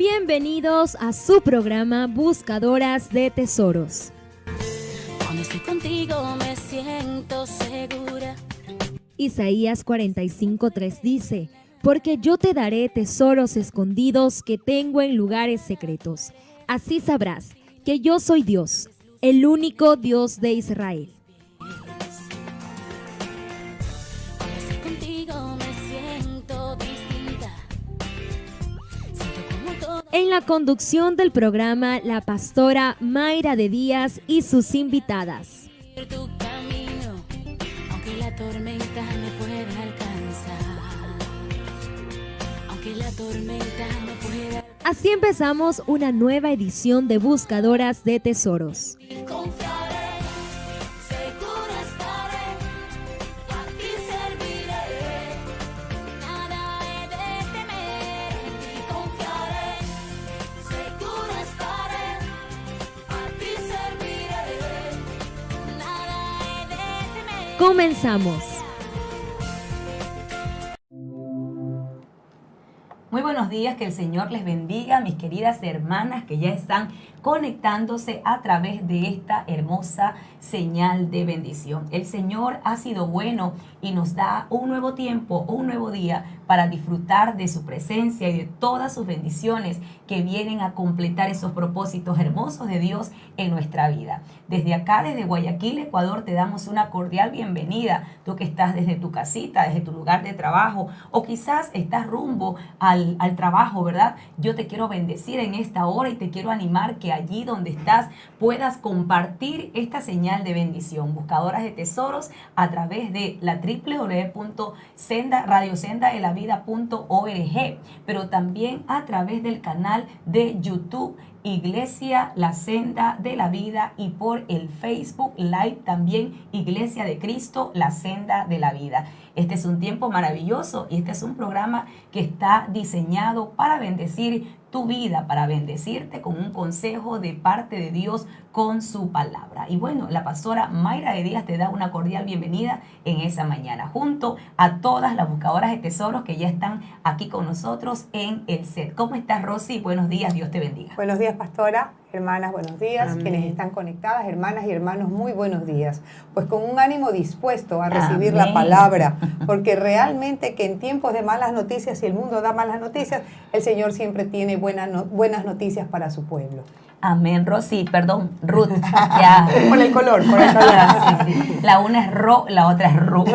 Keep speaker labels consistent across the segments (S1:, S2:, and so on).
S1: Bienvenidos a su programa Buscadoras de Tesoros.
S2: Cuando estoy contigo me siento segura.
S1: Isaías 45:3 dice: porque yo te daré tesoros escondidos que tengo en lugares secretos. Así sabrás que yo soy Dios, el único Dios de Israel.
S2: Cuando estoy contigo me siento distinta. Siento como todo.
S1: En la conducción del programa, la pastora Mayra de Díaz y sus invitadas.
S2: Tu camino, aunque la tormenta me pueda alcanzar. Aunque la tormenta no pueda.
S1: Así empezamos una nueva edición de Buscadoras de Tesoros.
S2: Confiaré, segura estaré, a ti serviré. Nada he de temer, en ti confiaré, segura estaré, a ti serviré. Nada he de temer.
S1: Comenzamos.
S3: Muy buenos días, que el Señor les bendiga, mis queridas hermanas que ya están conectándose a través de esta hermosa señal de bendición. El Señor ha sido bueno y nos da un nuevo tiempo, un nuevo día para disfrutar de su presencia y de todas sus bendiciones que vienen a completar esos propósitos hermosos de Dios en nuestra vida. Desde acá, desde Guayaquil, Ecuador, te damos una cordial bienvenida. Tú que estás desde tu casita, desde tu lugar de trabajo, o quizás estás rumbo al trabajo, ¿verdad? Yo te quiero bendecir en esta hora y te quiero animar que allí donde estás puedas compartir esta señal de bendición. Buscadoras de Tesoros a través de la www.radiosendadelavida.org, pero también a través del canal de YouTube Iglesia La Senda de la Vida, y por el Facebook Live también Iglesia de Cristo La Senda de la Vida. Este es un tiempo maravilloso y este es un programa que está diseñado para bendecir tu vida, para bendecirte con un consejo de parte de Dios con su palabra. Y bueno, la pastora Mayra de Díaz te da una cordial bienvenida en esa mañana, junto a todas las buscadoras de tesoros que ya están aquí con nosotros en el set. ¿Cómo estás, Rosy? Buenos días, Dios te bendiga.
S4: Buenos días, pastora. Hermanas, buenos días.
S3: Amén.
S4: Quienes están conectadas, hermanas y hermanos, muy buenos días. Pues con un ánimo dispuesto a recibir
S3: Amén.
S4: la palabra, porque realmente que en tiempos de malas noticias y el mundo da malas noticias, el Señor siempre tiene buenas noticias para su pueblo.
S3: Amén, Rosy, perdón, Ruth. Ya.
S4: Por el color.
S3: Sí, sí. La una es Ro, la otra es Ruth.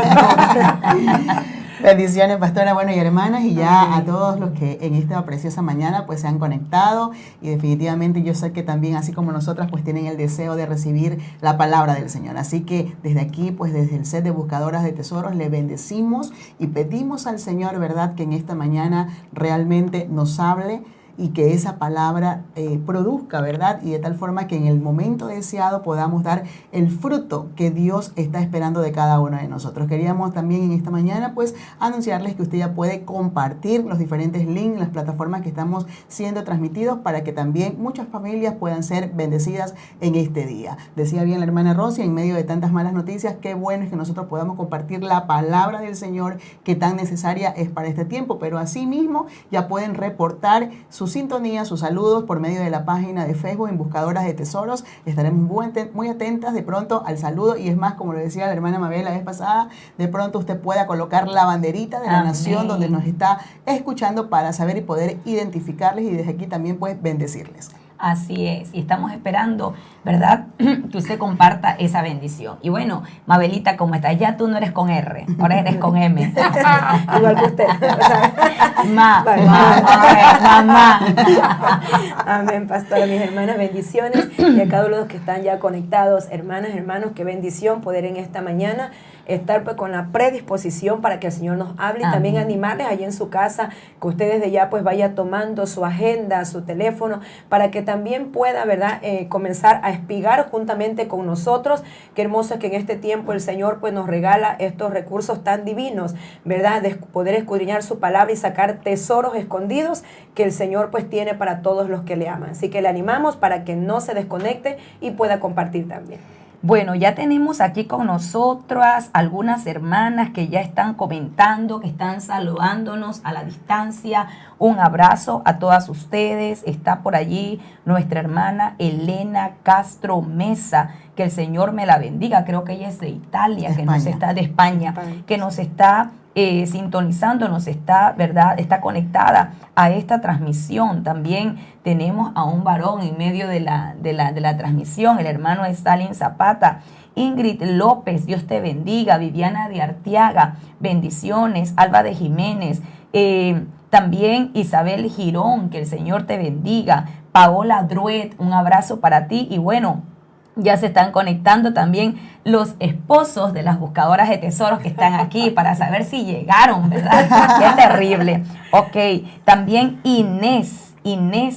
S5: Bendiciones, pastora, bueno, y hermanas, y ya
S4: Amén.
S5: a todos los que en esta preciosa mañana pues se han conectado, y definitivamente yo sé que también, así como nosotras, pues tienen el deseo de recibir la palabra del Señor. Así que desde aquí, pues desde el set de Buscadoras de Tesoros, le bendecimos y pedimos al Señor, ¿verdad?, que en esta mañana realmente nos hable y que esa palabra produzca, ¿verdad? Y de tal forma que en el momento deseado podamos dar el fruto que Dios está esperando de cada uno de nosotros. Queríamos también en esta mañana pues anunciarles que usted ya puede compartir los diferentes links, las plataformas que estamos siendo transmitidos, para que también muchas familias puedan ser bendecidas en este día. Decía bien la hermana Rosy, en medio de tantas malas noticias, qué bueno es que nosotros podamos compartir la palabra del Señor, que tan necesaria es para este tiempo, pero asimismo ya pueden reportar su sintonía, sus saludos por medio de la página de Facebook en Buscadoras de Tesoros. Estaremos muy atentas de pronto al saludo, y es más, como lo decía la hermana Mabel la vez pasada, de pronto usted pueda colocar la banderita de la
S3: Amén.
S5: nación donde nos está escuchando, para saber y poder identificarles, y desde aquí también pues bendecirles.
S3: Así es, y estamos esperando, ¿verdad?, que usted comparta esa bendición. Y bueno, Mabelita, ¿cómo estás? Ya tú no eres con R, ahora eres con M.
S4: Igual que usted.
S3: Mamá.
S6: Amén, pastora, mis hermanas, bendiciones. Y a cada uno de los que están ya conectados, hermanas, hermanos, qué bendición poder en esta mañana estar pues con la predisposición para que el Señor nos hable. Y también animarles allí en su casa, que usted desde ya pues vaya tomando su agenda, su teléfono, para que también pueda, ¿verdad?, comenzar a espigar juntamente con nosotros. Qué hermoso es que en este tiempo el Señor pues nos regala estos recursos tan divinos, ¿verdad?, de poder escudriñar su palabra y sacar tesoros escondidos que el Señor pues tiene para todos los que le aman. Así que le animamos para que no se desconecte y pueda compartir también.
S3: Bueno, ya tenemos aquí con nosotras algunas hermanas que ya están comentando, que están saludándonos a la distancia. Un abrazo a todas ustedes. Está por allí nuestra hermana Elena Castro Mesa. Que el Señor me la bendiga. Creo que ella es de Italia,
S5: De
S3: que nos
S5: España.
S3: está de España, que nos está sintonizando, nos está, ¿verdad? Está conectada a esta transmisión. También tenemos a un varón en medio de la transmisión, el hermano Stalin Zapata. Ingrid López, Dios te bendiga. Viviana de Arteaga, bendiciones. Alba de Jiménez, también Isabel Girón, que el Señor te bendiga. Paola Druet, un abrazo para ti. Y bueno, ya se están conectando también los esposos de las buscadoras de tesoros que están aquí para saber si llegaron, ¿verdad? Qué terrible. Ok, también Inés,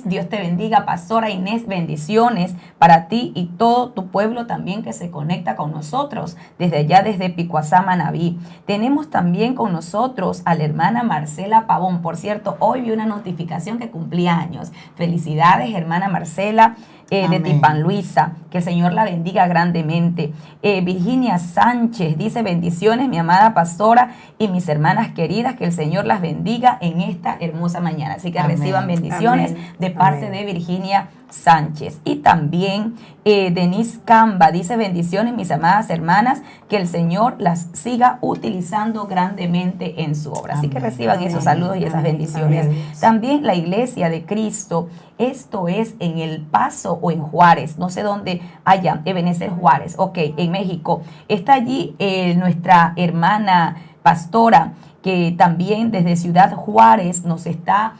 S3: Dios te bendiga. Pastora Inés, bendiciones para ti y todo tu pueblo también que se conecta con nosotros desde allá, desde Picuazá, Manabí. Tenemos también con nosotros a la hermana Marcela Pavón. Por cierto, hoy vi una notificación que cumplía años. Felicidades, hermana Marcela. De Tipan Luisa, que el Señor la bendiga grandemente. Virginia Sánchez dice: bendiciones, mi amada pastora y mis hermanas queridas, que el Señor las bendiga en esta hermosa mañana. Así que reciban bendiciones de parte de Virginia Sánchez. Y también Denise Camba dice: bendiciones, mis amadas hermanas, que el Señor las siga utilizando grandemente en su obra. Así que reciban esos saludos y esas bendiciones. También la Iglesia de Cristo, esto es en El Paso o en Juárez, no sé dónde haya, Ebenezer Juárez, ok, en México. Está allí nuestra hermana pastora, que también desde Ciudad Juárez nos está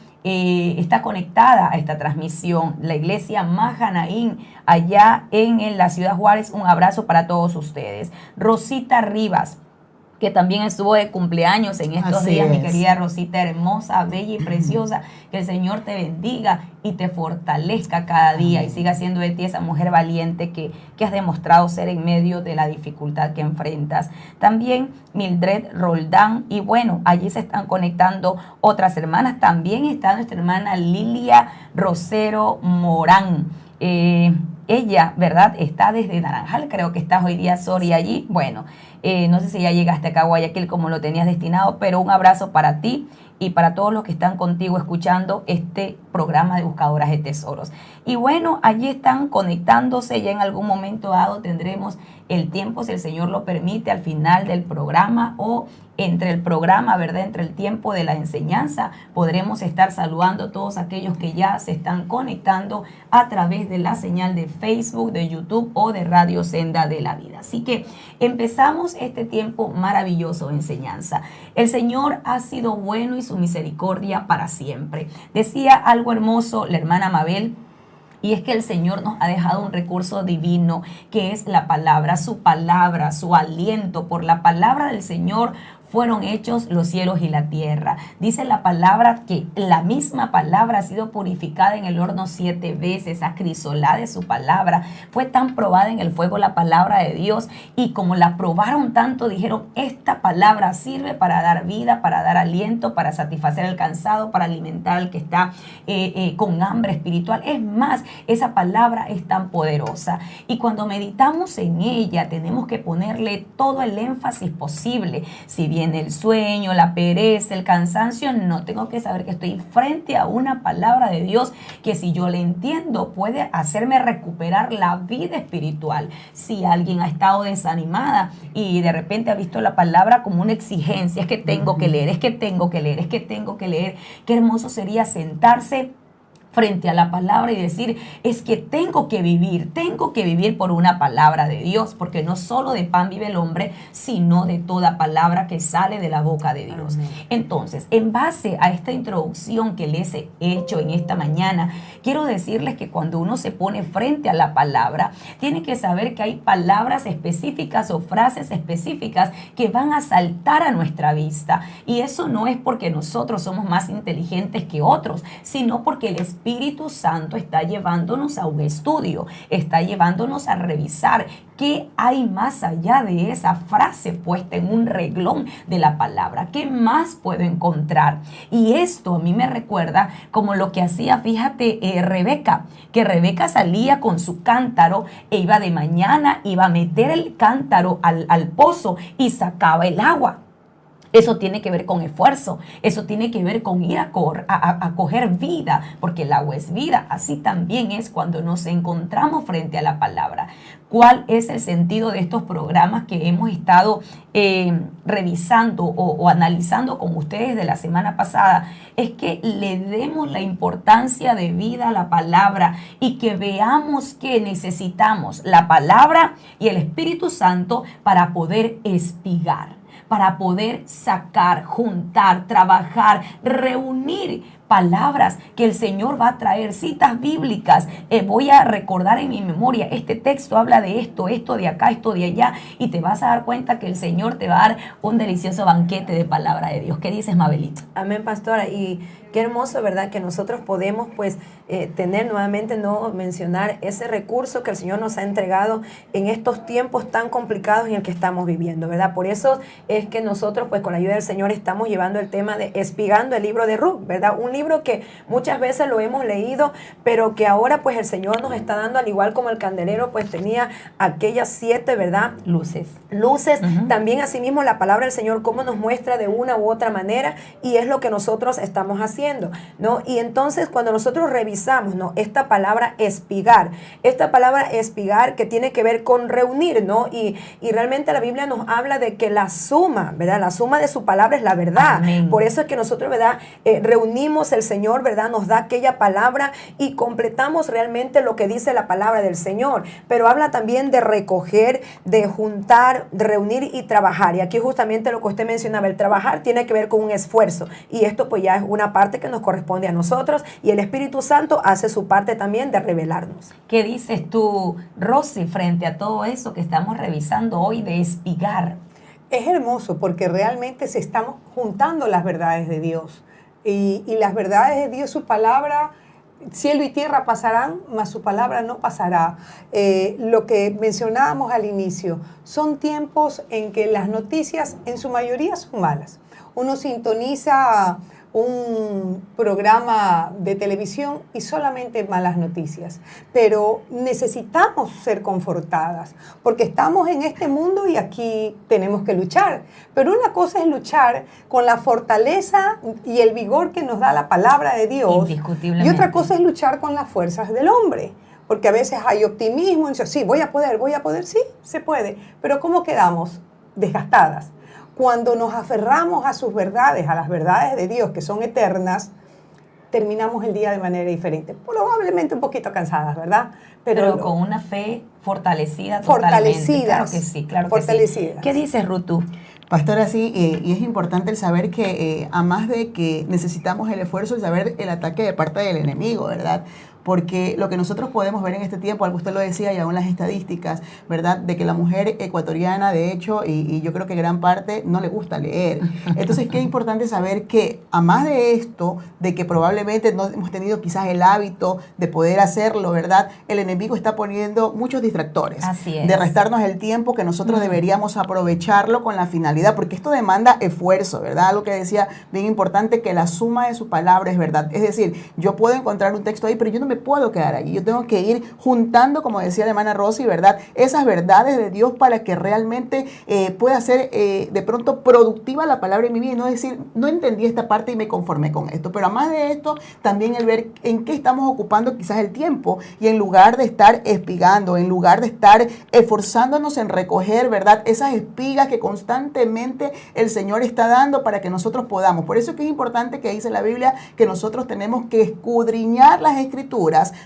S3: conectada a esta transmisión. La iglesia Mahanaín, allá en la Ciudad Juárez, un abrazo para todos ustedes. Rosita Rivas, que también estuvo de cumpleaños en estos días, mi querida Rosita, hermosa, bella y preciosa. Que el Señor te bendiga y te fortalezca cada día y siga siendo de ti esa mujer valiente que has demostrado ser en medio de la dificultad que enfrentas. También Mildred Roldán, y bueno, allí se están conectando otras hermanas. También está nuestra hermana Lilia Rosero Morán. Ella, ¿verdad? Está desde Naranjal, creo que estás hoy día, Sori, allí. Bueno, no sé si ya llegaste acá a Guayaquil como lo tenías destinado, pero un abrazo para ti y para todos los que están contigo escuchando este programa de Buscadoras de Tesoros. Y bueno, allí están conectándose. Ya en algún momento dado tendremos el tiempo, si el Señor lo permite, al final del programa o entre el programa, ¿verdad? Entre el tiempo de la enseñanza, podremos estar saludando a todos aquellos que ya se están conectando a través de la señal de Facebook, de YouTube o de Radio Senda de la Vida. Así que empezamos este tiempo maravilloso de enseñanza. El Señor ha sido bueno y su misericordia para siempre. Decía algo hermoso la hermana Mabel, y es que el Señor nos ha dejado un recurso divino que es la palabra, su aliento. Por la palabra del Señor fueron hechos los cielos y la tierra. Dice la palabra que la misma palabra ha sido purificada en el horno 7 veces, acrisolada de su palabra. Fue tan probada en el fuego la palabra de Dios, y como la probaron tanto, dijeron: esta palabra sirve para dar vida, para dar aliento, para satisfacer al cansado, para alimentar al que está con hambre espiritual. Es más, esa palabra es tan poderosa, y cuando meditamos en ella tenemos que ponerle todo el énfasis posible. Si bien el sueño, la pereza, el cansancio, no, tengo que saber que estoy frente a una palabra de Dios que, si yo la entiendo, puede hacerme recuperar la vida espiritual. Si alguien ha estado desanimada y de repente ha visto la palabra como una exigencia, es que tengo que leer, es que tengo que leer, es que tengo que leer, qué hermoso sería sentarse frente a la palabra y decir: es que tengo que vivir por una palabra de Dios, porque no solo de pan vive el hombre, sino de toda palabra que sale de la boca de Dios. Amén. Entonces, en base a esta introducción que les he hecho en esta mañana, quiero decirles que cuando uno se pone frente a la palabra, tiene que saber que hay palabras específicas o frases específicas que van a saltar a nuestra vista, y eso no es porque nosotros somos más inteligentes que otros, sino porque el Espíritu Espíritu Santo está llevándonos a un estudio, está llevándonos a revisar qué hay más allá de esa frase puesta en un reglón de la palabra, qué más puedo encontrar. Y esto a mí me recuerda como lo que hacía, fíjate, Rebeca, que Rebeca salía con su cántaro e iba de mañana, iba a meter el cántaro al pozo y sacaba el agua. Eso tiene que ver con esfuerzo, eso tiene que ver con ir a coger vida, porque el agua es vida. Así también es cuando nos encontramos frente a la palabra. ¿Cuál es el sentido de estos programas que hemos estado revisando o analizando con ustedes de la semana pasada? Es que le demos la importancia de vida a la palabra y que veamos que necesitamos la palabra y el Espíritu Santo para poder espigar, para poder sacar, juntar, trabajar, reunir palabras que el Señor va a traer, citas bíblicas. Voy a recordar en mi memoria, este texto habla de esto de acá, esto de allá, y te vas a dar cuenta que el Señor te va a dar un delicioso banquete de palabra de Dios. ¿Qué dices, Mabelito?
S6: Amén, pastora. Y qué hermoso, ¿verdad? Que nosotros podemos, pues, tener nuevamente, no mencionar ese recurso que el Señor nos ha entregado en estos tiempos tan complicados en el que estamos viviendo, ¿verdad? Por eso es que nosotros, pues, con la ayuda del Señor estamos llevando el tema de Espigando el libro de Ruth, ¿verdad? Un libro que muchas veces lo hemos leído, pero que ahora, pues, el Señor nos está dando, al igual como el candelero, pues, tenía aquellas 7, ¿verdad? Luces. También, asimismo, la palabra del Señor, cómo nos muestra de una u otra manera, y es lo que nosotros estamos haciendo, ¿no? Y entonces, cuando nosotros revisamos, ¿no?, esta palabra espigar que tiene que ver con reunir, ¿no? Y realmente la Biblia nos habla de que la suma, ¿verdad? La suma de su palabra es la verdad.
S3: Amén.
S6: Por eso es que nosotros, ¿verdad? Reunimos, el Señor, ¿verdad? Nos da aquella palabra y completamos realmente lo que dice la palabra del Señor. Pero habla también de recoger, de juntar, de reunir y trabajar. Y aquí justamente lo que usted mencionaba, el trabajar tiene que ver con un esfuerzo. Y esto pues ya es una parte que nos corresponde a nosotros, y el Espíritu Santo hace su parte también de revelarnos.
S3: ¿Qué dices tú, Rosy, frente a todo eso que estamos revisando hoy de espigar?
S4: Es hermoso porque realmente se están juntando las verdades de Dios. Y las verdades de Dios, su palabra, cielo y tierra pasarán, mas su palabra no pasará. Lo que mencionábamos al inicio, son tiempos en que las noticias en su mayoría son malas. Uno sintoniza un programa de televisión y solamente malas noticias, pero necesitamos ser confortadas porque estamos en este mundo y aquí tenemos que luchar, pero una cosa es luchar con la fortaleza y el vigor que nos da la palabra de Dios, y otra cosa es luchar con las fuerzas del hombre, porque a veces hay optimismo y dice, sí, voy a poder, sí, se puede, pero ¿cómo quedamos? Desgastadas. Cuando nos aferramos a sus verdades, a las verdades de Dios que son eternas, terminamos el día de manera diferente. Probablemente un poquito cansadas, ¿verdad?
S3: Pero con una fe fortalecida totalmente. Claro que sí, claro que sí. ¿Qué dices, Ruth, tú?
S5: Pastora, sí, y es importante el saber que, a más de que necesitamos el esfuerzo, el saber el ataque de parte del enemigo, ¿verdad? Porque lo que nosotros podemos ver en este tiempo, algo usted lo decía, y aún las estadísticas, ¿verdad?, de que la mujer ecuatoriana, de hecho, y yo creo que gran parte, no le gusta leer. Entonces, qué importante saber que, a más de esto, de que probablemente no hemos tenido quizás el hábito de poder hacerlo, ¿verdad?, el enemigo está poniendo muchos distractores.
S3: Así es.
S5: De restarnos el tiempo que nosotros deberíamos aprovecharlo con la finalidad, porque esto demanda esfuerzo, ¿verdad? Algo que decía bien importante, que la suma de su palabra es verdad. Es decir, yo puedo encontrar un texto ahí, pero yo no me puedo quedar allí. Yo tengo que ir juntando, como decía la hermana Rosy, ¿verdad?, esas verdades de Dios para que realmente pueda ser de pronto productiva la palabra en mi vida, y no decir, no entendí esta parte y me conformé con esto. Pero además de esto, también el ver en qué estamos ocupando quizás el tiempo, y en lugar de estar espigando, en lugar de estar esforzándonos en recoger, ¿verdad?, esas espigas que constantemente el Señor está dando para que nosotros podamos. Por eso es que es importante que dice la Biblia que nosotros tenemos que escudriñar las Escrituras,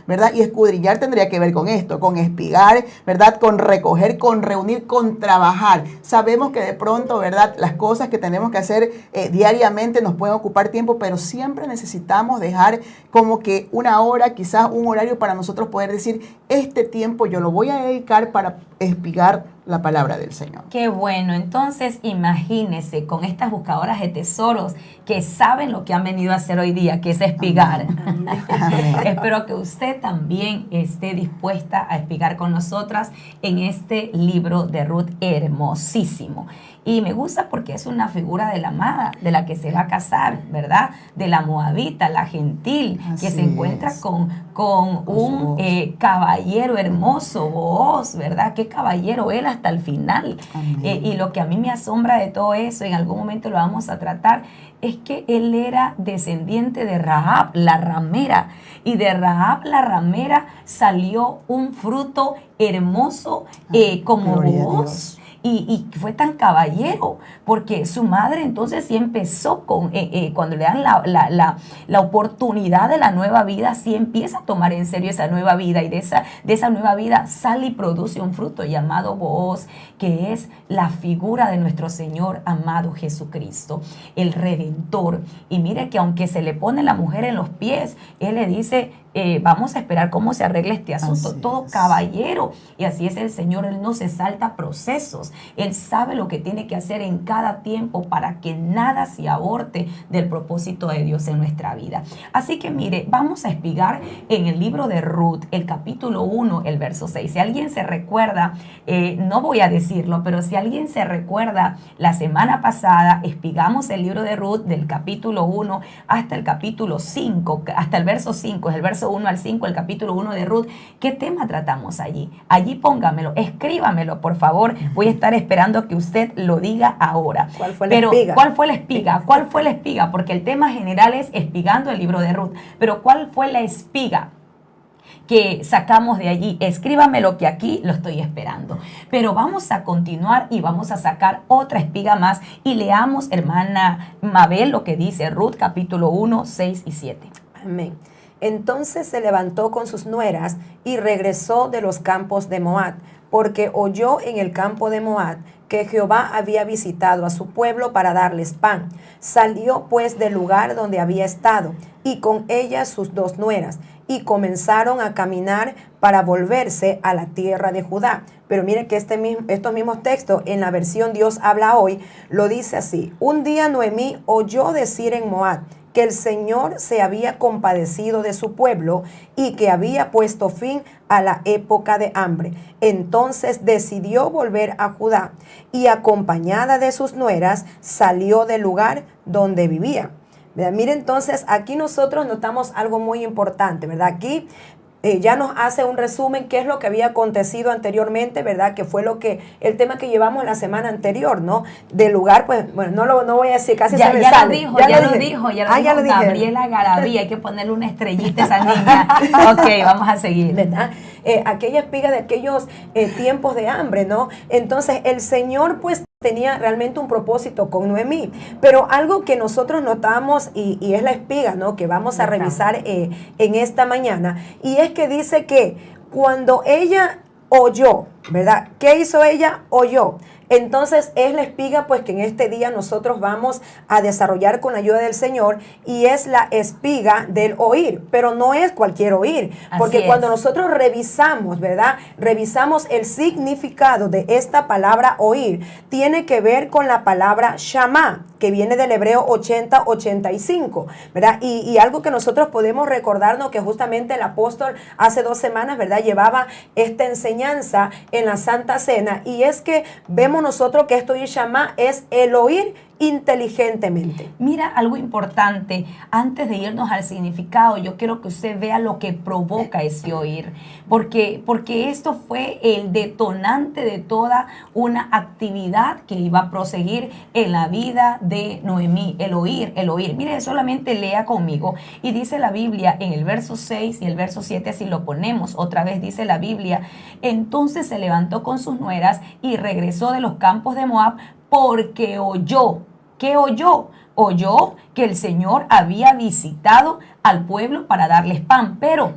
S5: ¿verdad? Y escudriñar tendría que ver con esto, con espigar, ¿verdad?, con recoger, con reunir, con trabajar. Sabemos que de pronto, ¿verdad?, las cosas que tenemos que hacer diariamente nos pueden ocupar tiempo, pero siempre necesitamos dejar como que una hora, quizás un horario para nosotros poder decir, este tiempo yo lo voy a dedicar para espigar la palabra del Señor.
S3: Qué bueno, entonces imagínese con estas buscadoras de tesoros que saben lo que han venido a hacer hoy día, que es espigar. Espero que usted también esté dispuesta a espigar con nosotras en este libro de Ruth hermosísimo. Y me gusta porque es una figura de la amada, de la que se va a casar, ¿verdad? De la moabita, la gentil, que se encuentra con un caballero hermoso, Booz, ¿verdad? Qué caballero él hasta el final. Y lo que a mí me asombra de todo eso, en algún momento lo vamos a tratar, es que él era descendiente de Rahab, la ramera. Y de Rahab, la ramera, salió un fruto hermoso como Booz. Y fue tan caballero, porque su madre entonces sí empezó con, cuando le dan la oportunidad de la nueva vida, sí empieza a tomar en serio esa nueva vida, y de esa nueva vida sale y produce un fruto llamado Booz, que es la figura de nuestro Señor amado Jesucristo, el Redentor. Y mire que aunque se le pone la mujer en los pies, él le dice, vamos a esperar cómo se arregla este asunto.
S5: Así
S3: todo
S5: es.
S3: Caballero. Y así es el Señor, Él no se salta procesos. Él sabe lo que tiene que hacer en cada tiempo para que nada se aborte del propósito de Dios en nuestra vida. Así que mire, vamos a espigar en el libro de Ruth, el capítulo 1, el verso 6. Si alguien se recuerda, no voy a decirlo, pero si alguien se recuerda, la semana pasada espigamos el libro de Ruth del capítulo 1 hasta el capítulo 5, hasta el verso 5, es el verso 1 al 5, el capítulo 1 de Ruth. ¿Qué tema tratamos allí? Allí póngamelo, escríbamelo, por favor. Voy a estar esperando que usted lo diga ahora.
S6: ¿Cuál fue la espiga?
S3: ¿Cuál fue la espiga? ¿Cuál fue la espiga? Porque el tema general es espigando el libro de Ruth. Pero ¿cuál fue la espiga que sacamos de allí? Escríbamelo, que aquí lo estoy esperando. Pero vamos a continuar y vamos a sacar otra espiga más. Y leamos, hermana Mabel, lo que dice Ruth, capítulo 1, 6 y 7.
S6: Amén. Entonces se levantó con sus nueras y regresó de los campos de Moab, porque oyó en el campo de Moab que Jehová había visitado a su pueblo para darles pan. Salió pues del lugar donde había estado, y con ella sus dos nueras, y comenzaron a caminar para volverse a la tierra de Judá. Pero miren que estos mismos textos en la versión Dios habla hoy, lo dice así: un día Noemí oyó decir en Moab que el Señor se había compadecido de su pueblo y que había puesto fin a la época de hambre. Entonces decidió volver a Judá y, acompañada de sus nueras, salió del lugar donde vivía. ¿Verdad? Mire, entonces aquí nosotros notamos algo muy importante, ¿verdad? Aquí ya nos hace un resumen qué es lo que había acontecido anteriormente, ¿verdad? Que fue el tema que llevamos la semana anterior, ¿no? Del lugar, pues, bueno, no voy a decir, casi se me sale.
S3: Ya lo dijo Gabriela Garabía, hay que ponerle una estrellita a esa niña. Ok, vamos a seguir.
S6: ¿Verdad? Aquella espiga de aquellos tiempos de hambre, ¿no? Entonces, el Señor, pues, tenía realmente un propósito con Noemí, pero algo que nosotros notamos y es la espiga, ¿no? Que vamos a revisar en esta mañana, y es que dice que cuando ella oyó, ¿verdad? ¿Qué hizo ella? Oyó. Entonces es la espiga, pues, que en este día nosotros vamos a desarrollar con la ayuda del Señor, y es la espiga del oír, pero no es cualquier oír, porque cuando nosotros revisamos, ¿verdad? Revisamos el significado de esta palabra oír, tiene que ver con la palabra shamá, que viene del hebreo 80-85, ¿verdad? Y algo que nosotros podemos recordarnos, que justamente el apóstol hace 2 semanas, ¿verdad? Llevaba esta enseñanza en la Santa Cena, y es que vemos nosotros que esto oír shamá es el oír inteligentemente.
S3: Mira, algo importante, antes de irnos al significado, yo quiero que usted vea lo que provoca ese oír, porque esto fue el detonante de toda una actividad que iba a proseguir en la vida de Noemí, el oír. Mire, solamente lea conmigo, y dice la Biblia en el verso 6 y el verso 7, si lo ponemos, otra vez dice la Biblia: entonces se levantó con sus nueras y regresó de los campos de Moab, porque oyó. ¿Qué oyó? Oyó que el Señor había visitado al pueblo para darles pan, pero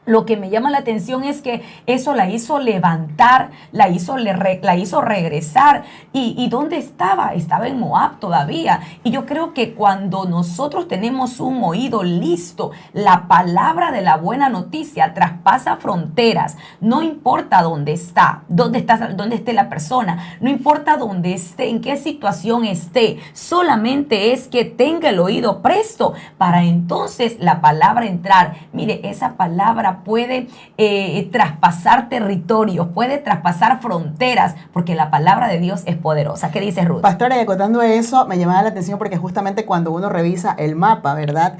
S3: lo que me llama la atención es que eso la hizo levantar, la hizo regresar. ¿Y dónde estaba? Estaba en Moab todavía. Y yo creo que cuando nosotros tenemos un oído listo, la palabra de la buena noticia traspasa fronteras. No importa dónde esté la persona, no importa dónde esté, en qué situación esté, solamente es que tenga el oído presto para entonces la palabra entrar. Mire, esa palabra puede traspasar territorios, puede traspasar fronteras, porque la palabra de Dios es poderosa. ¿Qué dice Ruth?
S5: Pastora, y acotando eso, me llamaba la atención porque justamente cuando uno revisa el mapa, ¿verdad?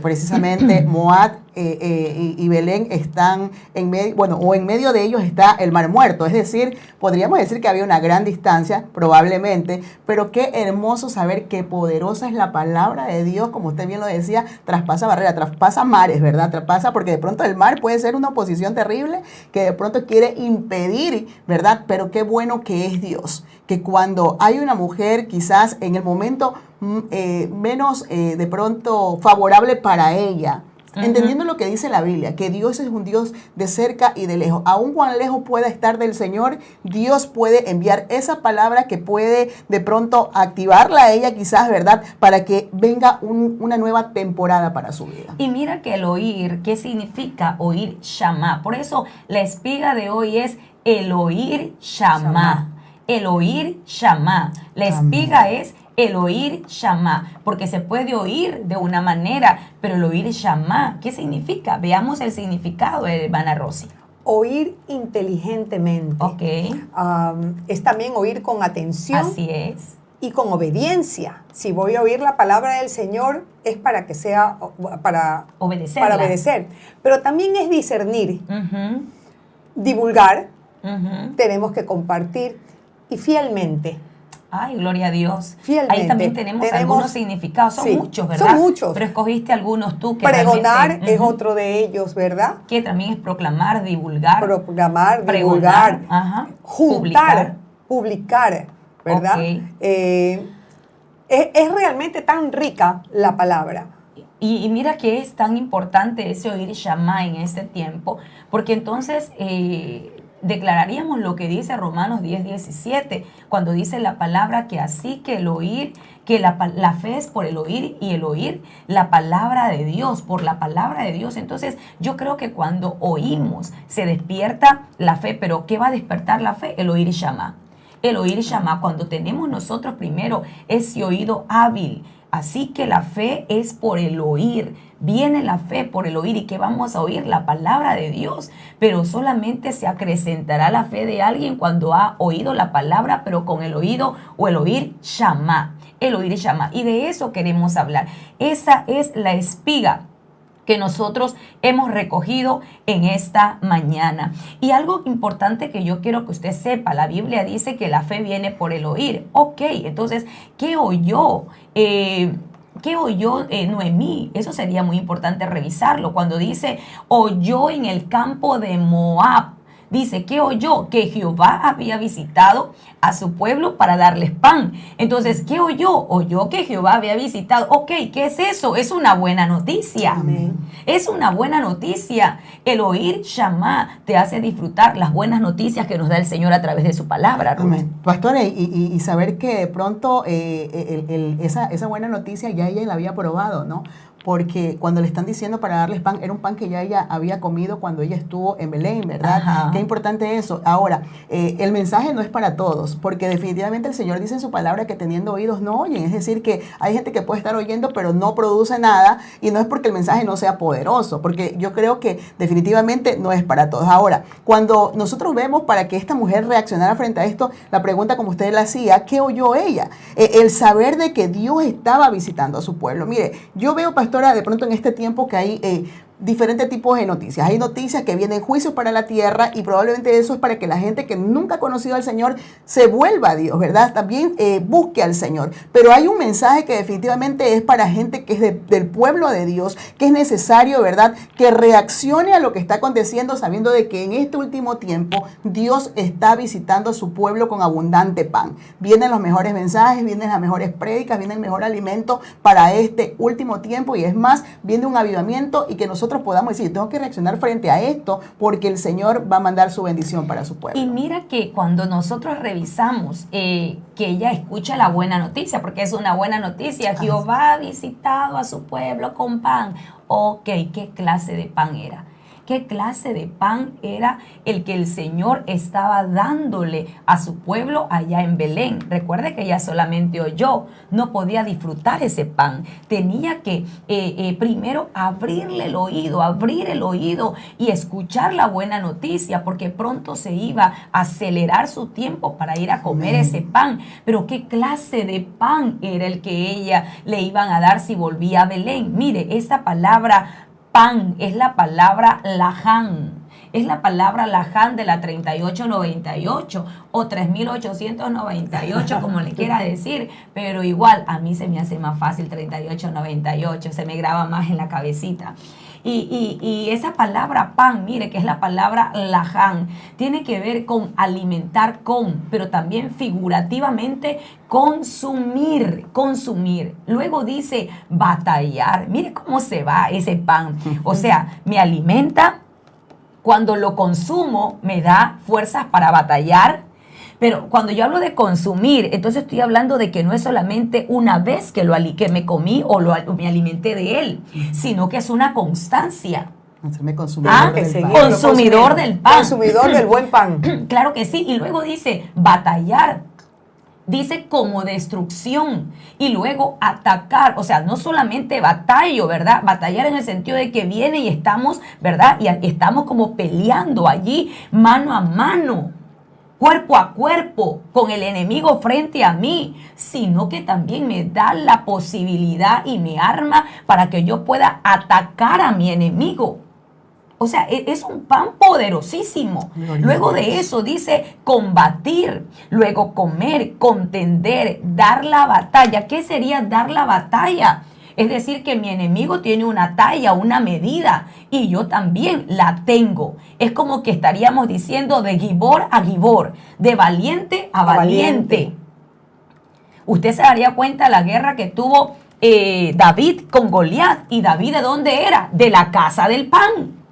S5: Precisamente Moab y Belén están en medio, bueno, o en medio de ellos está el Mar Muerto, es decir, podríamos decir que había una gran distancia, probablemente, pero qué hermoso saber qué poderosa es la palabra de Dios, como usted bien lo decía, traspasa barreras, traspasa mares, ¿verdad? Traspasa, porque de pronto el mar puede ser una oposición terrible que de pronto quiere impedir, ¿verdad? Pero qué bueno que es Dios, que cuando hay una mujer quizás en el momento menos de pronto favorable para ella, entendiendo lo que dice la Biblia, que Dios es un Dios de cerca y de lejos. Aun cuán lejos pueda estar del Señor, Dios puede enviar esa palabra que puede de pronto activarla a ella quizás, ¿verdad? Para que venga una nueva temporada para su vida.
S3: Y mira que el oír, ¿qué significa oír Shamá? Por eso la espiga de hoy es el oír Shamá. El oír Shamá. La espiga es el oír Shamá, porque se puede oír de una manera, pero el oír Shamá, ¿qué significa? Veamos el significado, hermana Rosy.
S4: Oír inteligentemente.
S3: Ok.
S4: Es también oír con atención.
S3: Así es.
S4: Y con obediencia. Si voy a oír la palabra del Señor, es para que sea, para obedecer. Pero también es discernir, divulgar, tenemos que compartir y fielmente.
S3: Ay, gloria a Dios.
S4: Fielmente.
S3: Ahí también tenemos algunos significados. Son muchos, ¿verdad?
S4: Son muchos.
S3: Pero escogiste algunos tú que
S4: pregonar es otro de ellos, ¿verdad?
S3: Que también es proclamar, divulgar.
S4: Proclamar,
S3: pregonar,
S4: divulgar. Juntar, publicar, ¿verdad?
S3: Okay.
S4: Es realmente tan rica la palabra.
S3: Y mira que es tan importante ese oír Shamá en este tiempo, porque entonces declararíamos lo que dice Romanos 10:17, cuando dice la palabra que así que el oír, que la fe es por el oír y el oír la palabra de Dios, por la palabra de Dios. Entonces yo creo que cuando oímos se despierta la fe, pero ¿qué va a despertar la fe? El oír Shamá. El oír Shamá, cuando tenemos nosotros primero ese oído hábil. Así que la fe es por el oír. Viene la fe por el oír. ¿Y qué vamos a oír? La palabra de Dios. Pero solamente se acrecentará la fe de alguien cuando ha oído la palabra, pero con el oído o el oír Shamá. El oír Shamá. Y de eso queremos hablar. Esa es la espiga que nosotros hemos recogido en esta mañana. Y algo importante que yo quiero que usted sepa, la Biblia dice que la fe viene por el oír. Ok, entonces, ¿qué oyó? ¿Qué oyó Noemí? Eso sería muy importante revisarlo. Cuando dice, oyó en el campo de Moab. Dice, ¿qué oyó? Que Jehová había visitado a su pueblo para darles pan. Entonces, ¿qué oyó? Oyó que Jehová había visitado. Ok, ¿qué es eso? Es una buena noticia.
S4: Amén.
S3: Es una buena noticia. El oír Shamá te hace disfrutar las buenas noticias que nos da el Señor a través de su palabra.
S5: Amén. Pastora, y saber que de pronto esa buena noticia ya ella la había probado, ¿no? Porque cuando le están diciendo para darles pan, era un pan que ya ella había comido cuando ella estuvo en Belén, ¿verdad?
S3: Ajá.
S5: Qué importante eso. Ahora, el mensaje no es para todos, porque definitivamente el Señor dice en su palabra que teniendo oídos no oyen. Es decir, que hay gente que puede estar oyendo, pero no produce nada, y no es porque el mensaje no sea poderoso, porque yo creo que definitivamente no es para todos. Ahora, cuando nosotros vemos para que esta mujer reaccionara frente a esto, la pregunta como usted la hacía, ¿qué oyó ella? El saber de que Dios estaba visitando a su pueblo. Mire, yo veo, pastora, de pronto en este tiempo que hay diferentes tipos de noticias. Hay noticias que vienen juicios para la tierra y probablemente eso es para que la gente que nunca ha conocido al Señor se vuelva a Dios, ¿verdad? También busque al Señor. Pero hay un mensaje que definitivamente es para gente que es del pueblo de Dios, que es necesario, ¿verdad? Que reaccione a lo que está aconteciendo sabiendo de que en este último tiempo Dios está visitando a su pueblo con abundante pan. Vienen los mejores mensajes, vienen las mejores prédicas, viene el mejor alimento para este último tiempo y es más, viene un avivamiento y que nosotros nosotros podamos decir, tengo que reaccionar frente a esto porque el Señor va a mandar su bendición para su pueblo.
S3: Y mira que cuando nosotros revisamos que ella escucha la buena noticia, porque es una buena noticia, Jehová ha visitado a su pueblo con pan. Ok, ¿qué clase de pan era? ¿Qué clase de pan era el que el Señor estaba dándole a su pueblo allá en Belén? Recuerde que ella solamente oyó, no podía disfrutar ese pan. Tenía que primero abrir el oído y escuchar la buena noticia, porque pronto se iba a acelerar su tiempo para ir a comer ese pan. Pero ¿qué clase de pan era el que ella le iban a dar si volvía a Belén? Mire, esa palabra pan es la palabra laján. Es la palabra laján de la 3898 o 3898, como le quiera decir. Pero igual, a mí se me hace más fácil 3898, se me graba más en la cabecita. Y esa palabra pan, mire, que es la palabra laján, tiene que ver con alimentar con, pero también figurativamente consumir. Luego dice batallar. Mire cómo se va ese pan. O sea, me alimenta, cuando lo consumo me da fuerzas para batallar. Pero cuando yo hablo de consumir, entonces estoy hablando de que no es solamente una vez que me comí o me alimenté de él, sino que es una constancia.
S5: Hacerme consumidor del pan.
S3: Consumidor del pan.
S4: Consumidor del buen pan.
S3: Claro que sí. Y luego dice batallar. Dice como destrucción y luego atacar, o sea, no solamente batallo, ¿verdad? Batallar en el sentido de que viene y estamos, ¿verdad? Y estamos como peleando allí mano a mano, cuerpo a cuerpo, con el enemigo frente a mí, sino que también me da la posibilidad y me arma para que yo pueda atacar a mi enemigo. O sea, es un pan poderosísimo. Luego de eso dice combatir, luego comer, contender, dar la batalla. ¿Qué sería dar la batalla? Es decir, que mi enemigo tiene una talla, una medida, y yo también la tengo. Es como que estaríamos diciendo de gibor a gibor, de valiente a valiente. Usted se daría cuenta de la guerra que tuvo David con Goliat. ¿Y David de dónde era? De la casa del pan.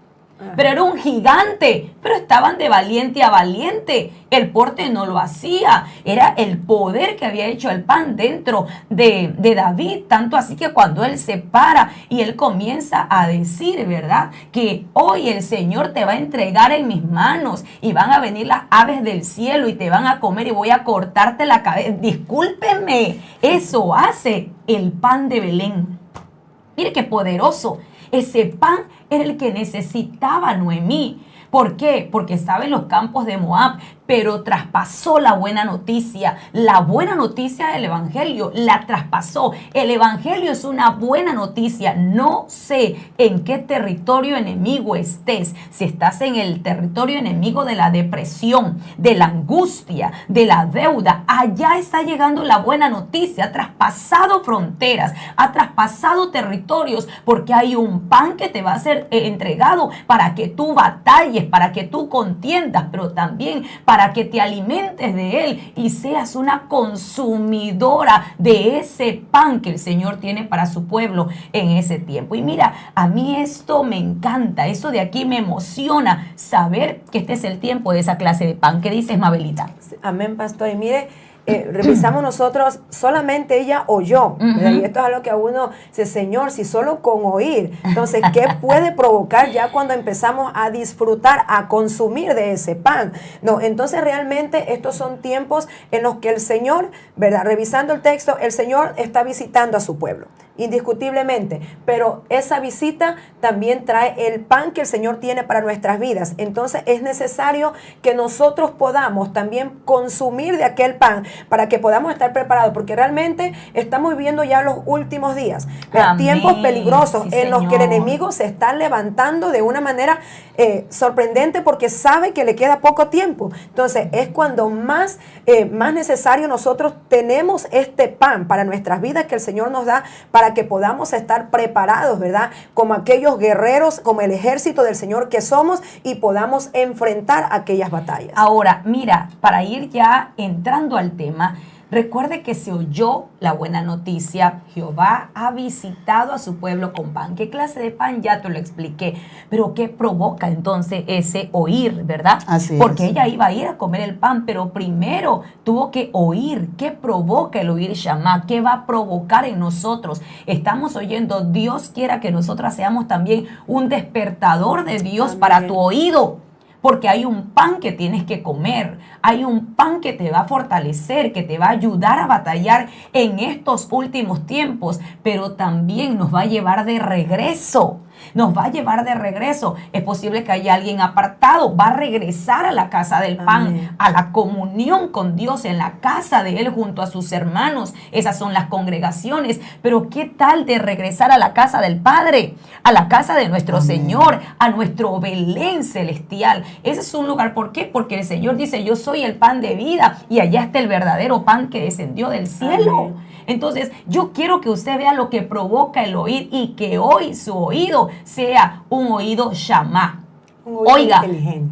S3: Pero era un gigante, pero estaban de valiente a valiente. El porte no lo hacía, era el poder que había hecho el pan dentro de David, tanto así que cuando él se para y él comienza a decir, ¿verdad? Que hoy el Señor te va a entregar en mis manos y van a venir las aves del cielo y te van a comer y voy a cortarte la cabeza. Discúlpenme, eso hace el pan de Belén. Mire qué poderoso. Ese pan era el que necesitaba Noemí. ¿Por qué? Porque estaba en los campos de Moab, pero traspasó la buena noticia del Evangelio, la traspasó. El Evangelio es una buena noticia. No sé en qué territorio enemigo estés, si estás en el territorio enemigo de la depresión, de la angustia, de la deuda, allá está llegando la buena noticia. Ha traspasado fronteras, ha traspasado territorios, porque hay un pan que te va a ser entregado para que tú batalles, para que tú contiendas, pero también para que te alimentes de él y seas una consumidora de ese pan que el Señor tiene para su pueblo en ese tiempo. Y mira, a mí esto me encanta, eso de aquí me emociona, saber que este es el tiempo de esa clase de pan. ¿Qué dices, Mabelita?
S6: Amén, pastor. Y mire, revisamos nosotros, solamente ella oyó, y esto es algo que a uno dice, Señor, si solo con oír, entonces, ¿qué puede provocar ya cuando empezamos a disfrutar, a consumir de ese pan? No, entonces realmente estos son tiempos en los que el Señor, ¿verdad? Revisando el texto, el Señor está visitando a su pueblo, indiscutiblemente, pero esa visita también trae el pan que el Señor tiene para nuestras vidas. Entonces es necesario que nosotros podamos también consumir de aquel pan para que podamos estar preparados, porque realmente estamos viviendo ya los últimos días, tiempos peligrosos,
S3: sí,
S6: en los que el
S3: Señor.
S6: enemigo se está levantando de una manera sorprendente, porque sabe que le queda poco tiempo. Entonces es cuando más necesario nosotros tenemos este pan para nuestras vidas que el Señor nos da, para que podamos estar preparados, ¿verdad? Como aquellos guerreros, como el ejército del Señor que somos, y podamos enfrentar aquellas batallas.
S3: Ahora, mira, para ir ya entrando al tema, Recuerde que se oyó la buena noticia. Jehová ha visitado a su pueblo con pan. ¿Qué clase de pan? Ya te lo expliqué. Pero ¿qué provoca entonces ese oír, verdad?
S5: Así
S3: Porque
S5: es.
S3: ella iba a ir a comer el pan, pero primero tuvo que oír. ¿Qué provoca el oír Shammah? ¿Qué va a provocar en nosotros? Estamos oyendo. Dios quiera que nosotras seamos también un despertador de Dios. Amén. Para tu oído. Porque hay un pan que tienes que comer, hay un pan que te va a fortalecer, que te va a ayudar a batallar en estos últimos tiempos, pero también nos va a llevar de regreso. Nos va a llevar de regreso. Es posible que haya alguien apartado, va a regresar a la casa del pan, amén, a la comunión con Dios, en la casa de Él junto a sus hermanos. Esas son las congregaciones. Pero ¿qué tal de regresar a la casa del Padre? A la casa de nuestro amén. Señor, a nuestro Belén celestial. Ese es un lugar. ¿Por qué? Porque el Señor dice, yo soy el pan de vida y allá está el verdadero pan que descendió del cielo. Amén. Entonces, yo quiero que usted vea lo que provoca el oír y que hoy su oído sea un oído Shammah. Oiga,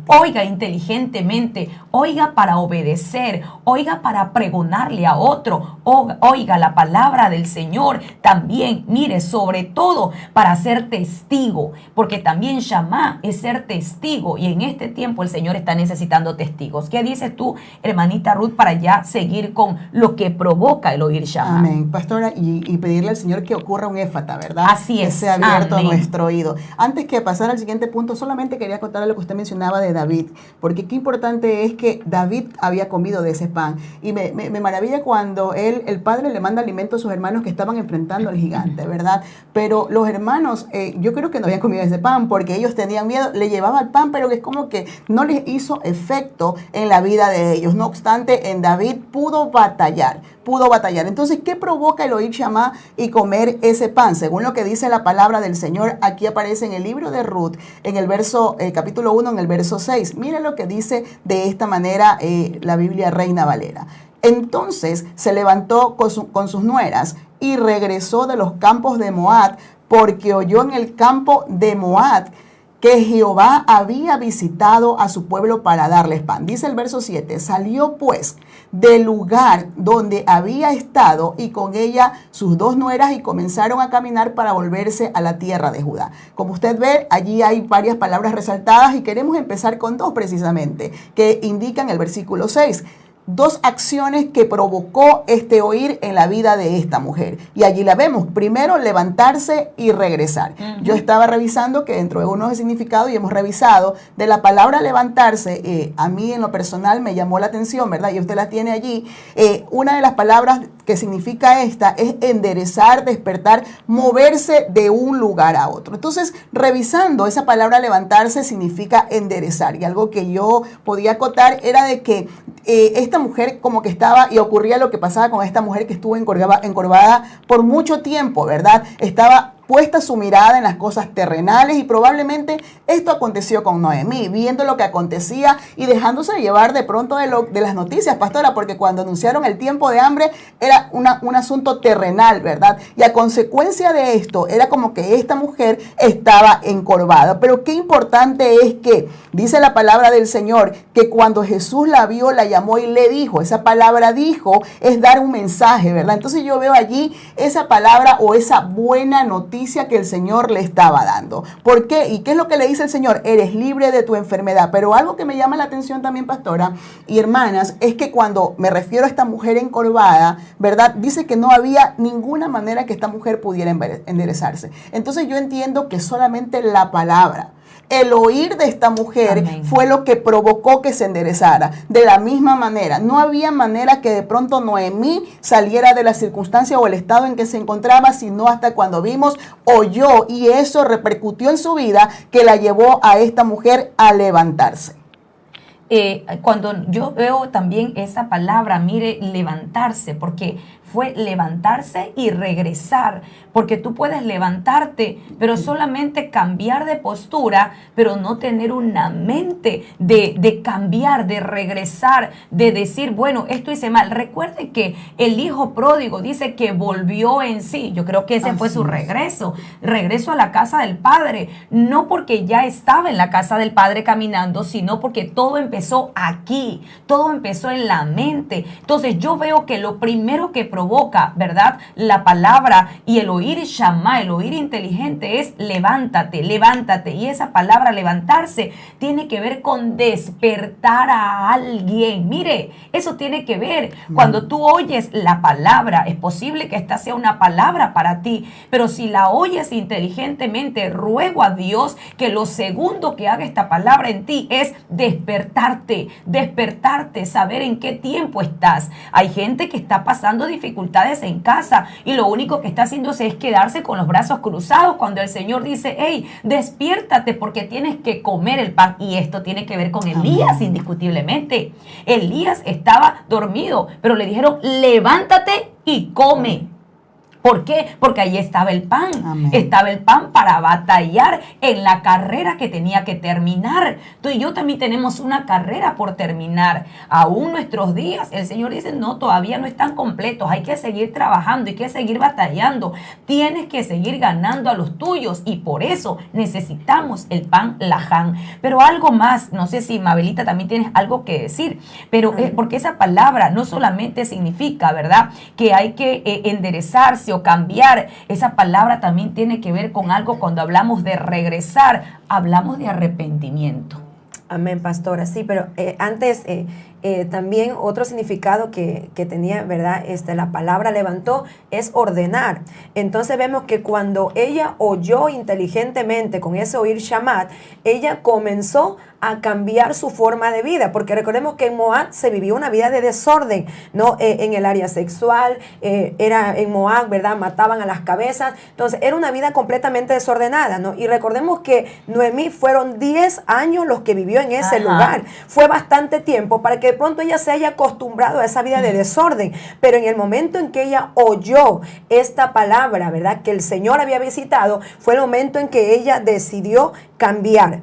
S3: oiga inteligentemente, oiga para obedecer, oiga para pregonarle a otro, oiga la palabra del Señor también, mire, sobre todo para ser testigo, porque también Shammah es ser testigo y en este tiempo el Señor está necesitando testigos. ¿Qué dices tú, hermanita Ruth, para ya seguir con lo que provoca el oír Shammah?
S5: Amén, pastora, y pedirle al Señor que ocurra un éfata, ¿verdad?
S3: Así es.
S5: Que sea abierto
S3: amén.
S5: Nuestro oído. Antes que pasar al siguiente punto, solamente quería contarle lo que usted mencionaba de David, porque qué importante es que David había comido de ese pan. Y me maravilla cuando el padre le manda alimento a sus hermanos que estaban enfrentando al gigante, ¿verdad? Pero los hermanos, yo creo que no habían comido ese pan porque ellos tenían miedo, le llevaba el pan, pero es como que no les hizo efecto en la vida de ellos. No obstante, en David pudo batallar. Entonces, ¿qué provoca el oír Shammah y comer ese pan? Según lo que dice la palabra del Señor, aquí aparece en el libro de Ruth, en el capítulo 1, en el verso 6. Mire lo que dice de esta manera la Biblia Reina Valera. Entonces se levantó con sus nueras y regresó de los campos de Moab, porque oyó en el campo de Moab que Jehová había visitado a su pueblo para darles pan. Dice el verso 7, salió pues del lugar donde había estado y con ella sus dos nueras y comenzaron a caminar para volverse a la tierra de Judá. Como usted ve, allí hay varias palabras resaltadas y queremos empezar con dos precisamente, que indican el versículo 6. Dos acciones que provocó este oír en la vida de esta mujer. Y allí la vemos. Primero, levantarse y regresar. Yo estaba revisando que dentro de unos significados y hemos revisado de la palabra levantarse. A mí en lo personal me llamó la atención, ¿verdad? Y usted la tiene allí. Una de las palabras que significa esta es enderezar, despertar, moverse de un lugar a otro. Entonces, revisando esa palabra levantarse significa enderezar. Y algo que yo podía acotar era de que esta mujer como que estaba, y ocurría lo que pasaba con esta mujer que estuvo encorvada por mucho tiempo, ¿verdad? Estaba puesta su mirada en las cosas terrenales y probablemente esto aconteció con Noemí, viendo lo que acontecía y dejándose llevar de pronto de las noticias, pastora, porque cuando anunciaron el tiempo de hambre era un asunto terrenal, ¿verdad? Y a consecuencia de esto era como que esta mujer estaba encorvada. Pero qué importante es que dice la palabra del Señor que cuando Jesús la vio, la llamó y le dijo, esa palabra dijo es dar un mensaje, ¿verdad? Entonces yo veo allí esa palabra o esa buena noticia que el Señor le estaba dando. ¿Por qué? ¿Y qué es lo que le dice el Señor? Eres libre de tu enfermedad. Pero algo que me llama la atención también, pastora y hermanas, es que cuando me refiero a esta mujer encorvada, ¿verdad? Dice que no había ninguna manera que esta mujer pudiera enderezarse. Entonces yo entiendo que solamente la palabra, el oír de esta mujer, amén, fue lo que provocó que se enderezara. De la misma manera, no había manera que de pronto Noemí saliera de la circunstancia o el estado en que se encontraba, sino hasta cuando oyó, y eso repercutió en su vida, que la llevó a esta mujer a levantarse.
S3: Cuando yo veo también esa palabra, mire, levantarse, porque fue levantarse y regresar, porque tú puedes levantarte, pero solamente cambiar de postura, pero no tener una mente de cambiar, de regresar, de decir, bueno, esto hice mal. Recuerde que el hijo pródigo dice que volvió en sí. Yo creo que ese fue su regreso a la casa del padre, no porque ya estaba en la casa del padre caminando, sino porque todo empezó empezó aquí, todo empezó en la mente. Entonces yo veo que lo primero que provoca, ¿verdad?, la palabra y el oír Shammah, el oír inteligente, es levántate, levántate. Y esa palabra levantarse tiene que ver con despertar a alguien. Mire, eso tiene que ver. Cuando tú oyes la palabra, es posible que esta sea una palabra para ti, pero si la oyes inteligentemente, ruego a Dios que lo segundo que haga esta palabra en ti es despertarte, despertarte, saber en qué tiempo estás. Hay gente que está pasando dificultades en casa y lo único que está haciéndose es quedarse con los brazos cruzados cuando el Señor dice, hey, despiértate porque tienes que comer el pan. Y esto tiene que ver con Elías, indiscutiblemente. Elías estaba dormido, pero le dijeron, levántate y come. ¿Por qué? Porque ahí estaba el pan.
S5: Amén.
S3: Estaba el pan para batallar en la carrera que tenía que terminar. Tú y yo también tenemos una carrera por terminar. Aún nuestros días, el Señor dice, no, todavía no están completos. Hay que seguir trabajando, hay que seguir batallando. Tienes que seguir ganando a los tuyos y por eso necesitamos el pan laján. Pero algo más, no sé si Mabelita también tienes algo que decir, pero porque esa palabra no solamente significa, ¿verdad?, que hay que enderezarse o cambiar. Esa palabra también tiene que ver con algo. Cuando hablamos de regresar, hablamos de arrepentimiento.
S6: Amén, pastora. Sí, pero antes también otro significado que tenía, ¿verdad? La palabra levantó es ordenar. Entonces vemos que cuando ella oyó inteligentemente, con ese oír Shammah, ella comenzó a cambiar su forma de vida, porque recordemos que en Moab se vivió una vida de desorden, ¿no? En el área sexual, era en Moab, ¿verdad? Mataban a las cabezas, entonces era una vida completamente desordenada, ¿no? Y recordemos que Noemí fueron 10 años los que vivió en ese lugar, fue bastante tiempo para que de pronto ella se haya acostumbrado a esa vida de desorden, pero en el momento en que ella oyó esta palabra, ¿verdad?, que el Señor había visitado, fue el momento en que ella decidió cambiar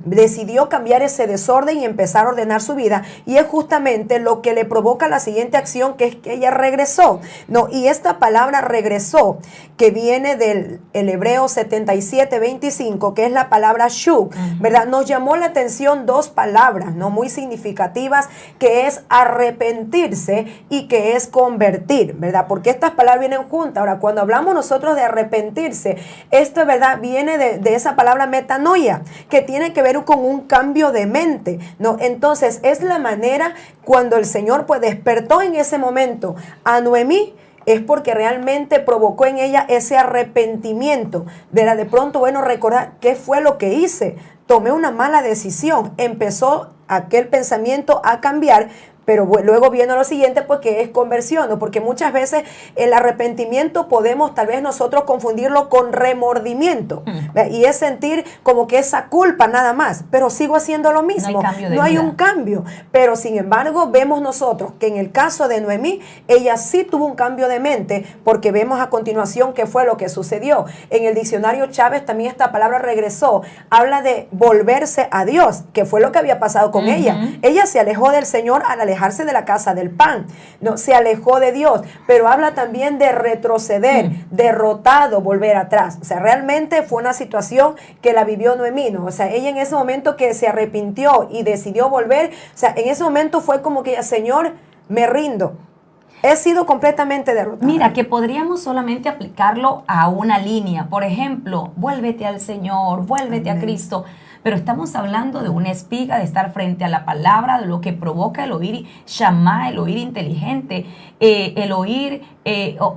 S6: ese desorden y empezar a ordenar su vida, y es justamente lo que le provoca la siguiente acción, que es que ella regresó, ¿no? Y esta palabra regresó, que viene del hebreo 77:25, que es la palabra shuk, ¿verdad? Nos llamó la atención dos palabras, ¿no?, muy significativas, que es arrepentirse y que es convertir, ¿verdad? Porque estas palabras vienen juntas. Ahora, cuando hablamos nosotros de arrepentirse, esto, ¿verdad?, viene de esa palabra metanoia, que tiene que ver con un cambio de mente, ¿no? Entonces, es la manera cuando el Señor pues despertó en ese momento a Noemí, es porque realmente provocó en ella ese arrepentimiento, de pronto, bueno, recordar qué fue lo que hice, tomé una mala decisión, empezó aquel pensamiento a cambiar. Pero luego viene lo siguiente, porque es conversión, ¿no? Porque muchas veces el arrepentimiento podemos tal vez nosotros confundirlo con remordimiento. Y es sentir como que esa culpa nada más, pero sigo haciendo lo mismo. No hay un cambio. Pero sin embargo vemos nosotros que en el caso de Noemí, ella sí tuvo un cambio de mente, porque vemos a continuación qué fue lo que sucedió. En el diccionario Chávez también esta palabra regresó, habla de volverse a Dios, que fue lo que había pasado con ella. Ella se alejó del Señor al alejarse de la casa del pan, no se alejó de Dios, pero habla también de retroceder, derrotado, volver atrás. O sea, realmente fue una situación que la vivió Noemí, ¿no? O sea, ella en ese momento que se arrepintió y decidió volver, o sea, en ese momento fue como que, Señor, me rindo. He sido completamente derrotada.
S3: Mira, que podríamos solamente aplicarlo a una línea. Por ejemplo, vuélvete al Señor, vuélvete a Cristo. Pero estamos hablando de una espiga, de estar frente a la palabra, de lo que provoca el oír Shammah, el oír inteligente, el oír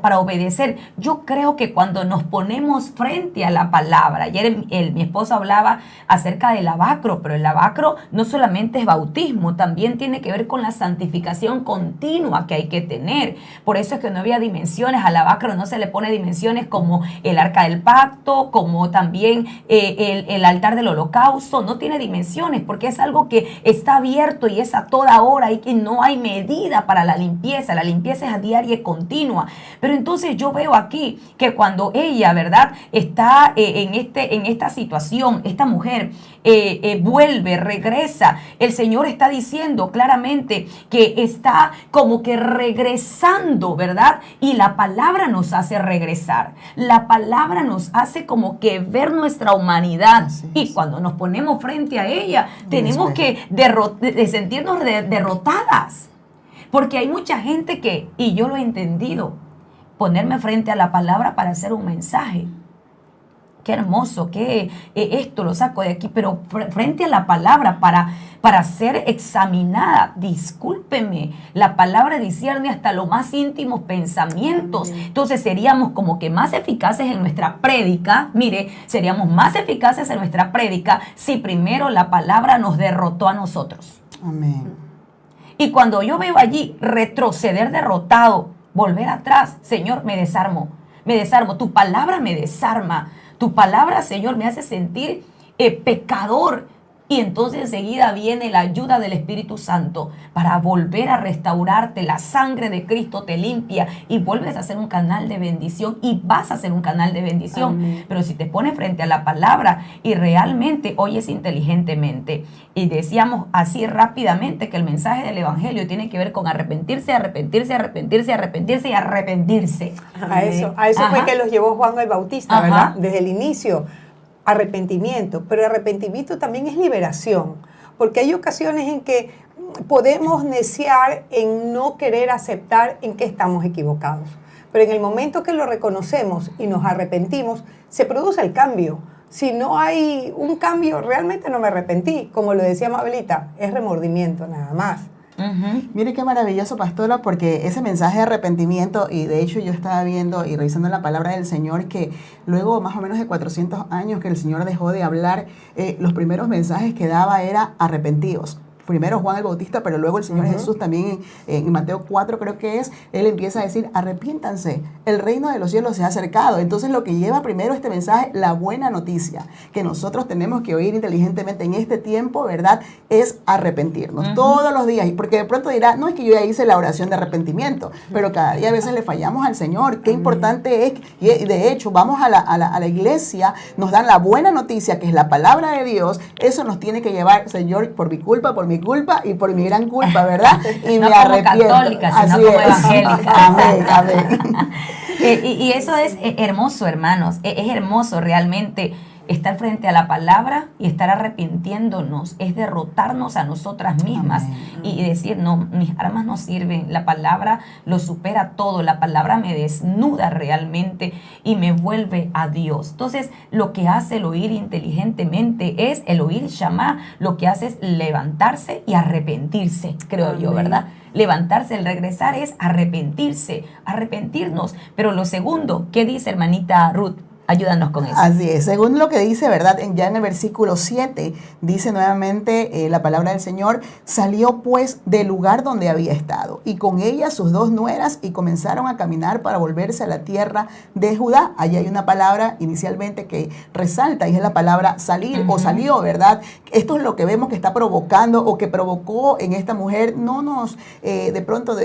S3: para obedecer. Yo creo que cuando nos ponemos frente a la palabra, ayer mi esposo hablaba acerca del lavacro, pero el lavacro no solamente es bautismo, también tiene que ver con la santificación continua que hay que tener. Por eso es que no había dimensiones, al lavacro no se le pone dimensiones como el arca del pacto, como también el altar del holocausto. No tiene dimensiones porque es algo que está abierto y es a toda hora y que no hay medida para la limpieza. La limpieza es a diaria y continua. Pero entonces yo veo aquí que cuando ella, ¿verdad?, está en esta situación, esta mujer vuelve, regresa, el Señor está diciendo claramente que está como que regresando, ¿verdad? Y la palabra nos hace regresar. La palabra nos hace como que ver nuestra humanidad. Y cuando nos ponemos frente a ella, tenemos
S5: es.
S3: que de sentirnos derrotadas. Porque hay mucha gente que, y yo lo he entendido, ponerme frente a la palabra para hacer un mensaje. Qué hermoso, que esto lo saco de aquí, pero frente a la palabra para ser examinada, discúlpeme, la palabra discierne hasta los más íntimos pensamientos. Entonces seríamos como que más eficaces en nuestra prédica, mire, seríamos más eficaces en nuestra prédica si primero la palabra nos derrotó a nosotros.
S5: Amén.
S3: Y cuando yo veo allí retroceder derrotado, volver atrás, Señor, me desarmo, tu palabra me desarma. Tu palabra, Señor, me hace sentir pecador. Y entonces enseguida viene la ayuda del Espíritu Santo para volver a restaurarte. La sangre de Cristo te limpia y vuelves a ser un canal de bendición y vas a ser un canal de bendición.
S6: Amén.
S3: Pero si te pones frente a la palabra y realmente oyes inteligentemente, y decíamos así rápidamente que el mensaje del Evangelio tiene que ver con arrepentirse, arrepentirse, arrepentirse, arrepentirse y arrepentirse.
S4: A eso fue
S3: Ajá.
S4: que los llevó Juan el Bautista,
S3: Ajá.
S4: ¿verdad? Desde el inicio, arrepentimiento. Pero arrepentimiento también es liberación, porque hay ocasiones en que podemos neciar en no querer aceptar en que estamos equivocados. Pero en el momento que lo reconocemos y nos arrepentimos, se produce el cambio. Si no hay un cambio, realmente no me arrepentí. Como lo decía Mabelita, es remordimiento nada más.
S3: Ujú.
S5: Mire qué maravilloso, pastora, porque ese mensaje de arrepentimiento, y de hecho yo estaba viendo y revisando la palabra del Señor, que luego más o menos de 400 años que el Señor dejó de hablar, los primeros mensajes que daba era arrepentidos. Primero Juan el Bautista, pero luego el Señor Jesús también en Mateo 4 creo que es, Él empieza a decir, arrepiéntanse, el reino de los cielos se ha acercado. Entonces lo que lleva primero este mensaje, la buena noticia, que nosotros tenemos que oír inteligentemente en este tiempo, ¿verdad? Es arrepentirnos todos los días. Porque de pronto dirá, no es que yo ya hice la oración de arrepentimiento, pero cada día a veces le fallamos al Señor. Qué importante es, y de hecho vamos a la iglesia, nos dan la buena noticia, que es la palabra de Dios. Eso nos tiene que llevar, Señor, por mi culpa y por mi gran culpa, ¿verdad? Y
S3: No
S5: me
S3: como
S5: arrepiento.
S3: católica, sino
S5: Así
S3: como
S5: es.
S3: evangélica.
S5: Amén, amén.
S3: Y eso es hermoso, hermanos. Es hermoso realmente estar frente a la palabra y estar arrepintiéndonos. Es derrotarnos a nosotras mismas.
S5: Amén.
S3: Y decir, no, mis armas no sirven. La palabra lo supera todo. La palabra me desnuda realmente y me vuelve a Dios. Entonces, lo que hace el oír inteligentemente es el oír Shamá. Lo que hace es levantarse y arrepentirse, creo yo, ¿verdad? Levantarse, el regresar es arrepentirse, arrepentirnos. Pero lo segundo, ¿qué dice hermanita Ruth? Ayúdanos con eso.
S5: Así es, según lo que dice, ¿verdad? Ya en el versículo 7, dice nuevamente la palabra del Señor, salió pues del lugar donde había estado, y con ella sus dos nueras, y comenzaron a caminar para volverse a la tierra de Judá. Allí hay una palabra inicialmente que resalta, y es la palabra salir, o salió, ¿verdad? Esto es lo que vemos que está provocando, o que provocó en esta mujer. No nos, de pronto,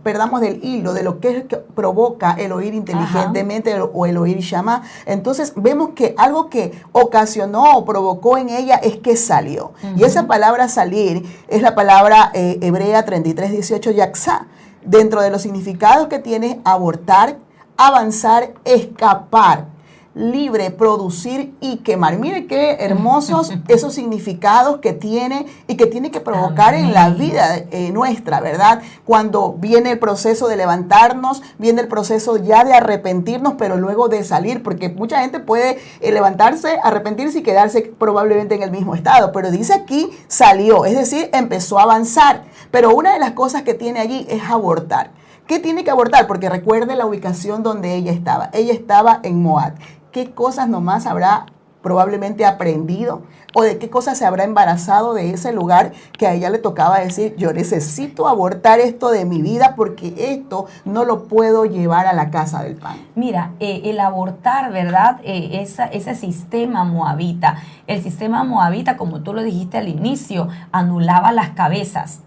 S5: perdamos del hilo de lo que provoca el oír inteligentemente o el oír Shamá. Entonces vemos que algo que ocasionó o provocó en ella es que salió. Y esa palabra salir es la palabra hebrea 33:18, yaksá. Dentro de los significados que tiene abortar, avanzar, escapar, libre, producir y quemar. Mire qué hermosos esos significados que tiene y que tiene que provocar en la vida nuestra, ¿verdad? Cuando viene el proceso de levantarnos, viene el proceso ya de arrepentirnos, pero luego de salir, porque mucha gente puede levantarse, arrepentirse y quedarse probablemente en el mismo estado, pero dice aquí salió, es decir, empezó a avanzar. Pero una de las cosas que tiene allí es abortar. ¿Qué tiene que abortar? Porque recuerde la ubicación donde ella estaba. Ella estaba en Moab. ¿Qué cosas nomás habrá probablemente aprendido? ¿O de qué cosas se habrá embarazado de ese lugar que a ella le tocaba decir, yo necesito abortar esto de mi vida porque esto no lo puedo llevar a la casa del pan?
S3: Mira, el abortar, ¿verdad? Ese sistema moabita, el sistema moabita, como tú lo dijiste al inicio, anulaba las cabezas.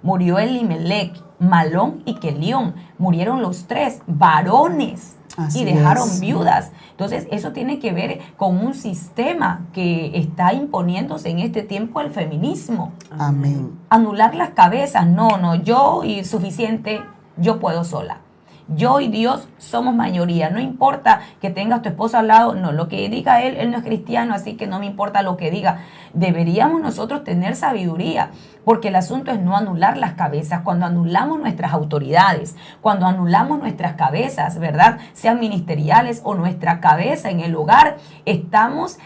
S3: Murió Elimelech, Malón y Kelión. Murieron los tres varones.
S5: Así
S3: y dejaron
S5: es.
S3: viudas. Entonces, eso tiene que ver con un sistema que está imponiéndose en este tiempo el feminismo.
S5: Amén.
S3: Anular las cabezas, no, yo y suficiente, yo puedo sola. Yo y Dios somos mayoría. No importa que tengas tu esposo al lado, no, lo que diga él no es cristiano, así que no me importa lo que diga. Deberíamos nosotros tener sabiduría, porque el asunto es no anular las cabezas. Cuando anulamos nuestras autoridades, cuando anulamos nuestras cabezas, ¿verdad? Sean ministeriales o nuestra cabeza en el hogar, estamos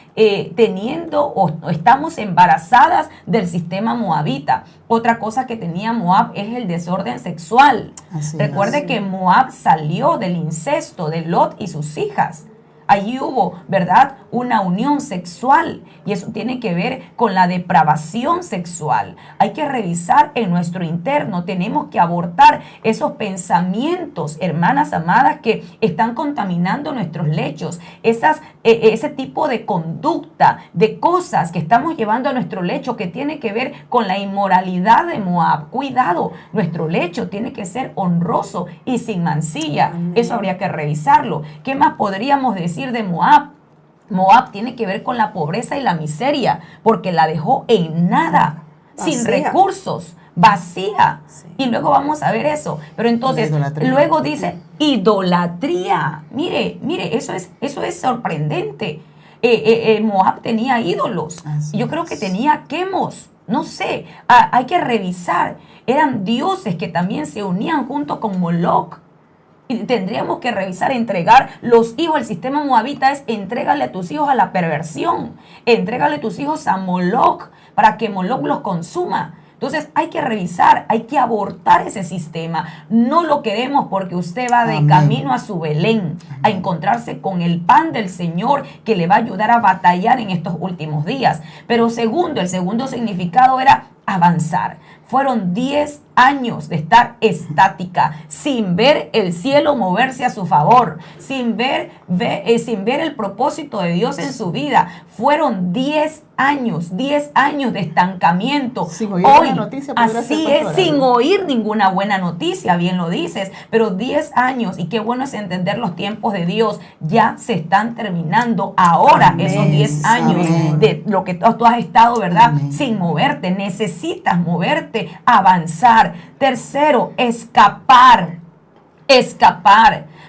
S3: teniendo o estamos embarazadas del sistema moabita. Otra cosa que tenía Moab es el desorden sexual. Recuerde que Moab salió del incesto de Lot y sus hijas. Allí hubo, ¿verdad?, una unión sexual, y eso tiene que ver con la depravación sexual. Hay que revisar en nuestro interno, tenemos que abortar esos pensamientos, hermanas amadas, que están contaminando nuestros lechos, ese tipo de conducta, de cosas que estamos llevando a nuestro lecho que tiene que ver con la inmoralidad de Moab. Cuidado, nuestro lecho tiene que ser honroso y sin mancilla. Eso habría que revisarlo. ¿Qué más podríamos decir de Moab? Moab tiene que ver con la pobreza y la miseria, porque la dejó en nada, vacía, sin recursos, vacía. Sí. Y luego vamos a ver eso. Pero entonces, luego dice idolatría. Mire, eso es sorprendente. Moab tenía ídolos. Yo creo que tenía quemos. No sé, hay que revisar. Eran dioses que también se unían junto con Moloch. Y tendríamos que revisar, entregar los hijos. El sistema moabita es: entrégale a tus hijos a la perversión, entrégale a tus hijos a Moloch para que Moloch los consuma. Entonces hay que revisar, hay que abortar ese sistema. No lo queremos, porque usted va de camino a su Belén, a encontrarse con el pan del Señor que le va a ayudar a batallar en estos últimos días. Pero el segundo significado era avanzar. Fueron 10 años de estar estática, sin ver el cielo moverse a su favor, sin ver el propósito de Dios en su vida. Fueron 10 años de estancamiento.
S5: Sin oír buena noticia,
S3: así es, sin oír ninguna buena noticia, bien lo dices, pero 10 años, y qué bueno es entender los tiempos de Dios, ya se están terminando ahora. Amén. Esos 10 años de lo que tú has estado, ¿verdad? Amén. Sin moverte, necesitas moverte, avanzar. Tercero, escapar.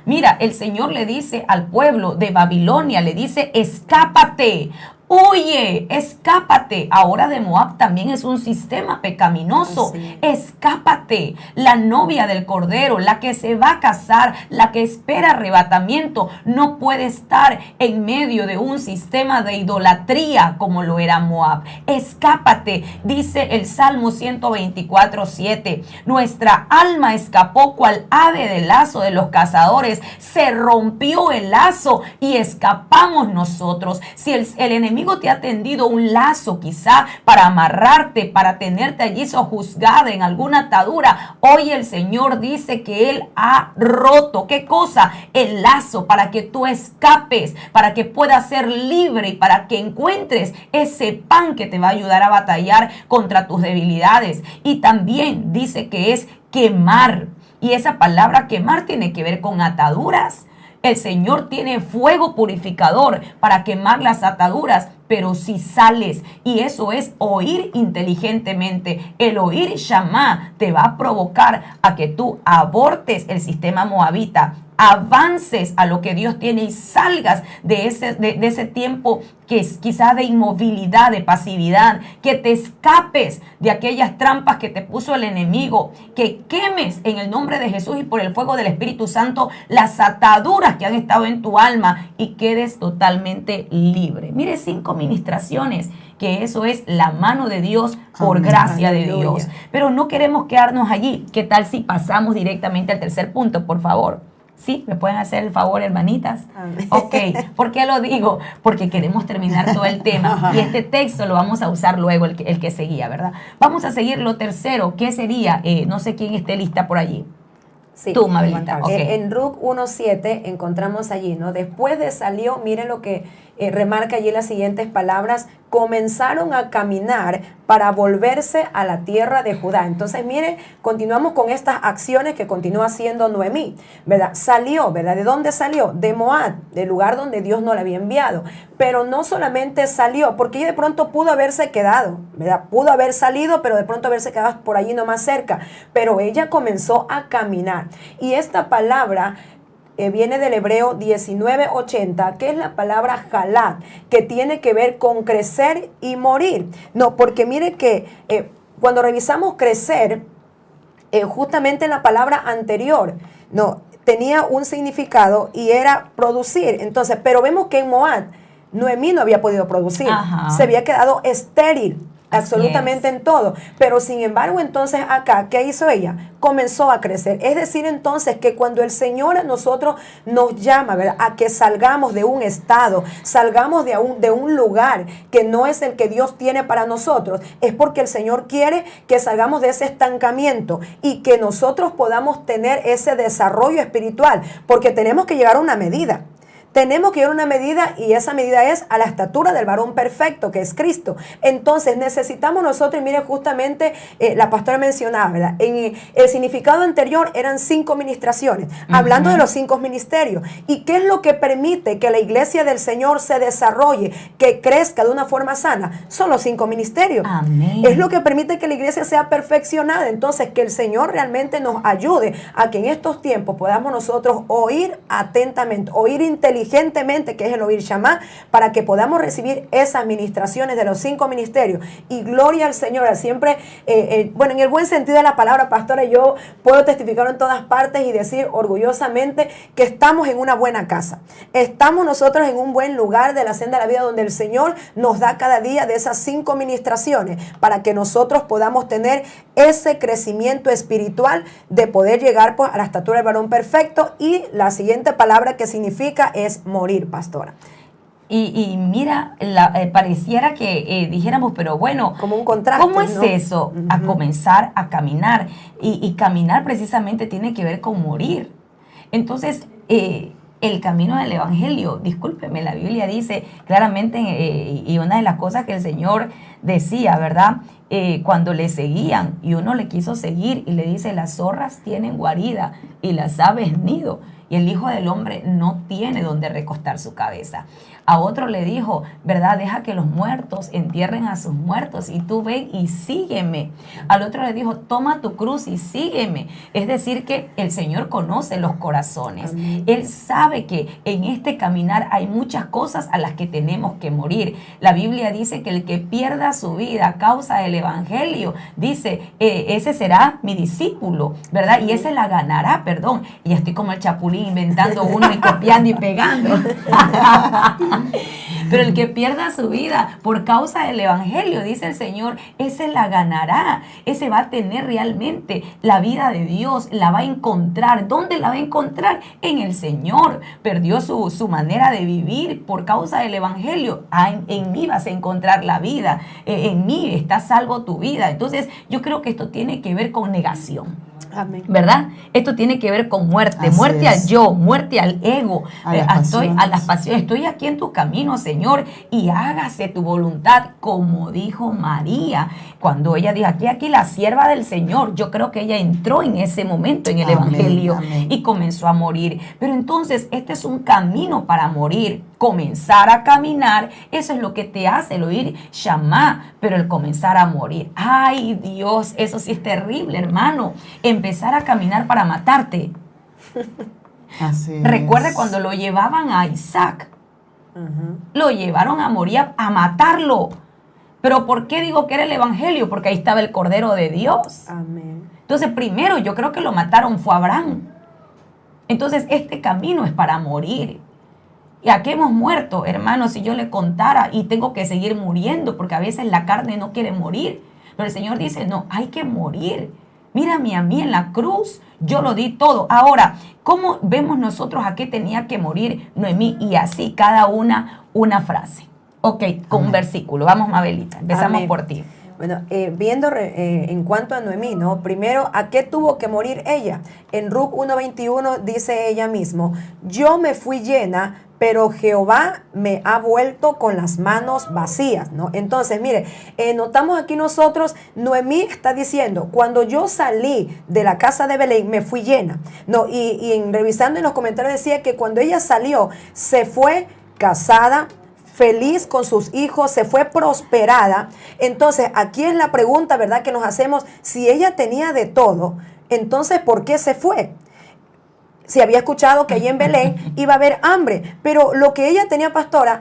S3: Mira, el Señor le dice al pueblo de Babilonia, le dice: escápate. Huye, escápate. Ahora de Moab también es un sistema pecaminoso. Escápate. La novia del Cordero, la que se va a casar, la que espera arrebatamiento, no puede estar en medio de un sistema de idolatría como lo era Moab. Escápate. Dice el Salmo 124:7. Nuestra alma escapó cual ave del lazo de los cazadores. Se rompió el lazo y escapamos nosotros. Si el enemigo te ha tendido un lazo, quizá para amarrarte, para tenerte allí sojuzgada en alguna atadura, hoy el Señor dice que Él ha roto, ¿qué cosa? El lazo, para que tú escapes, para que puedas ser libre y para que encuentres ese pan que te va a ayudar a batallar contra tus debilidades. Y también dice que es quemar, y esa palabra quemar tiene que ver con ataduras. El Señor tiene fuego purificador para quemar las ataduras, pero si sales, y eso es oír inteligentemente, el oír Shamá te va a provocar a que tú abortes el sistema moabita, avances a lo que Dios tiene y salgas de ese tiempo que es quizá de inmovilidad, de pasividad, que te escapes de aquellas trampas que te puso el enemigo, que quemes en el nombre de Jesús y por el fuego del Espíritu Santo las ataduras que han estado en tu alma y quedes totalmente libre. Mire, 5 ministraciones, que eso es la mano de Dios por gracia de Dios. Pero no queremos quedarnos allí. ¿Qué tal si pasamos directamente al tercer punto, por favor? ¿Sí? ¿Me pueden hacer el favor, hermanitas? Amén. Ok. ¿Por qué lo digo? Porque queremos terminar todo el tema. Y este texto lo vamos a usar luego, el que seguía, ¿verdad? Vamos a seguir lo tercero. ¿Qué sería? No sé quién esté lista por allí.
S6: Sí.
S3: Tú, Mabelita. Okay.
S6: En Ruc 1:7 encontramos allí, ¿no? Después de salió, miren lo que remarca allí las siguientes palabras: comenzaron a caminar para volverse a la tierra de Judá. Entonces, miren, continuamos con estas acciones que continúa haciendo Noemí, ¿verdad? Salió, ¿verdad? ¿De dónde salió? De Moab, del lugar donde Dios no la había enviado. Pero no solamente salió, porque ella de pronto pudo haberse quedado, ¿verdad? Pudo haber salido, pero de pronto haberse quedado por allí no más cerca. Pero ella comenzó a caminar. Y esta palabra viene del hebreo 1980, que es la palabra jalat, que tiene que ver con crecer y morir. No, porque mire que cuando revisamos crecer, justamente en la palabra anterior, no, tenía un significado y era producir. Entonces, pero vemos que en Moab, Noemí no había podido producir.
S3: Ajá.
S6: Se había quedado estéril.
S3: Así
S6: Absolutamente
S3: es.
S6: en todo. Pero sin embargo, entonces acá, ¿qué hizo ella? Comenzó a crecer. Es decir, entonces, que cuando el Señor a nosotros nos llama, ¿verdad?, a que salgamos de un estado, salgamos de un lugar que no es el que Dios tiene para nosotros, es porque el Señor quiere que salgamos de ese estancamiento y que nosotros podamos tener ese desarrollo espiritual, porque tenemos que llegar a una medida. Tenemos que llegar a una medida, y esa medida es a la estatura del varón perfecto, que es Cristo. Entonces necesitamos nosotros, y miren, justamente la pastora mencionaba, ¿verdad?, en el significado anterior eran 5 ministraciones, hablando de los 5 ministerios. ¿Y qué es lo que permite que la iglesia del Señor se desarrolle, que crezca de una forma sana? Son los 5 ministerios.
S3: Amén.
S6: Es lo que permite que la iglesia sea perfeccionada. Entonces, que el Señor realmente nos ayude a que en estos tiempos podamos nosotros oír atentamente, oír inteligentemente, que es el oír Shamá, para que podamos recibir esas ministraciones de los 5 ministerios. Y gloria al Señor. Siempre, bueno, en el buen sentido de la palabra, pastora, yo puedo testificar en todas partes y decir orgullosamente que estamos en una buena casa. Estamos nosotros en un buen lugar de la senda de la vida, donde el Señor nos da cada día de esas 5 ministraciones para que nosotros podamos tener ese crecimiento espiritual de poder llegar, pues, a la estatura del varón perfecto. Y la siguiente palabra que significa es morir, pastora.
S3: Y mira, pareciera que dijéramos, pero bueno,
S6: Como un contraste,
S3: ¿cómo es
S6: ¿no?
S3: eso? A comenzar a caminar. Y caminar precisamente tiene que ver con morir. Entonces, el camino del Evangelio, discúlpeme, la Biblia dice claramente, y una de las cosas que el Señor decía, ¿verdad?, cuando le seguían y uno le quiso seguir y le dice: las zorras tienen guarida y las aves nido, y el Hijo del Hombre no tiene donde recostar su cabeza. A otro le dijo, ¿verdad?, deja que los muertos entierren a sus muertos y tú ven y sígueme. Al otro le dijo, toma tu cruz y sígueme. Es decir, que el Señor conoce los corazones.
S6: Amén.
S3: Él sabe que en este caminar hay muchas cosas a las que tenemos que morir. La Biblia dice que el que pierda su vida a causa del Evangelio, dice, ese será mi discípulo, ¿verdad? Y ese la ganará, perdón. Y ya estoy como el Chapulín inventando uno y copiando y pegando. Pero el que pierda su vida por causa del Evangelio, dice el Señor, ese la ganará. Ese va a tener realmente la vida de Dios, la va a encontrar. ¿Dónde la va a encontrar? En el Señor. Perdió su manera de vivir por causa del Evangelio. En mí vas a encontrar la vida. En mí está salvo tu vida. Entonces, yo creo que esto tiene que ver con negación.
S6: Amén.
S3: ¿Verdad? Esto tiene que ver con muerte,
S5: Así
S3: muerte
S5: es.
S3: al yo, muerte al ego,
S5: A las
S3: a las pasiones. Estoy aquí en tu camino, Señor, y hágase tu voluntad, como dijo María, cuando ella dijo, aquí la sierva del Señor. Yo creo que ella entró en ese momento en el
S5: Amén,
S3: Evangelio
S5: amén.
S3: y comenzó a morir. Pero entonces, este es un camino para morir. Comenzar a caminar, eso es lo que te hace el oír Shamá, pero el comenzar a morir. Ay, Dios, eso sí es terrible, hermano. Empezar a caminar para matarte.
S5: Así es.
S3: Recuerda cuando lo llevaban a Isaac, lo llevaron a Moría a matarlo. Pero ¿por qué digo que era el Evangelio? Porque ahí estaba el Cordero de Dios.
S6: Amén.
S3: Entonces, primero yo creo que lo mataron fue a Abraham. Entonces, este camino es para morir. ¿Y a qué hemos muerto, hermanos? Si yo le contara, y tengo que seguir muriendo, porque a veces la carne no quiere morir. Pero el Señor dice, no, hay que morir. Mírame a mí en la cruz, yo lo di todo. Ahora, ¿cómo vemos nosotros a qué tenía que morir Noemí? Y así, cada una frase. Ok, con un versículo. Vamos, Mabelita, empezamos
S6: Amén.
S3: por ti.
S6: Bueno, viendo en cuanto a Noemí, ¿no? Primero, ¿a qué tuvo que morir ella? En Ruth 1:21 dice ella mismo, yo me fui llena, pero Jehová me ha vuelto con las manos vacías, ¿no? Entonces, mire, notamos aquí nosotros, Noemí está diciendo, cuando yo salí de la casa de Belén, me fui llena, ¿no? Y revisando en los comentarios decía que cuando ella salió, se fue casada, feliz con sus hijos, se fue prosperada. Entonces, aquí es la pregunta, ¿verdad?, que nos hacemos, si ella tenía de todo, entonces, ¿por qué se fue? Si había escuchado que allí en Belén iba a haber hambre, pero lo que ella tenía, pastora,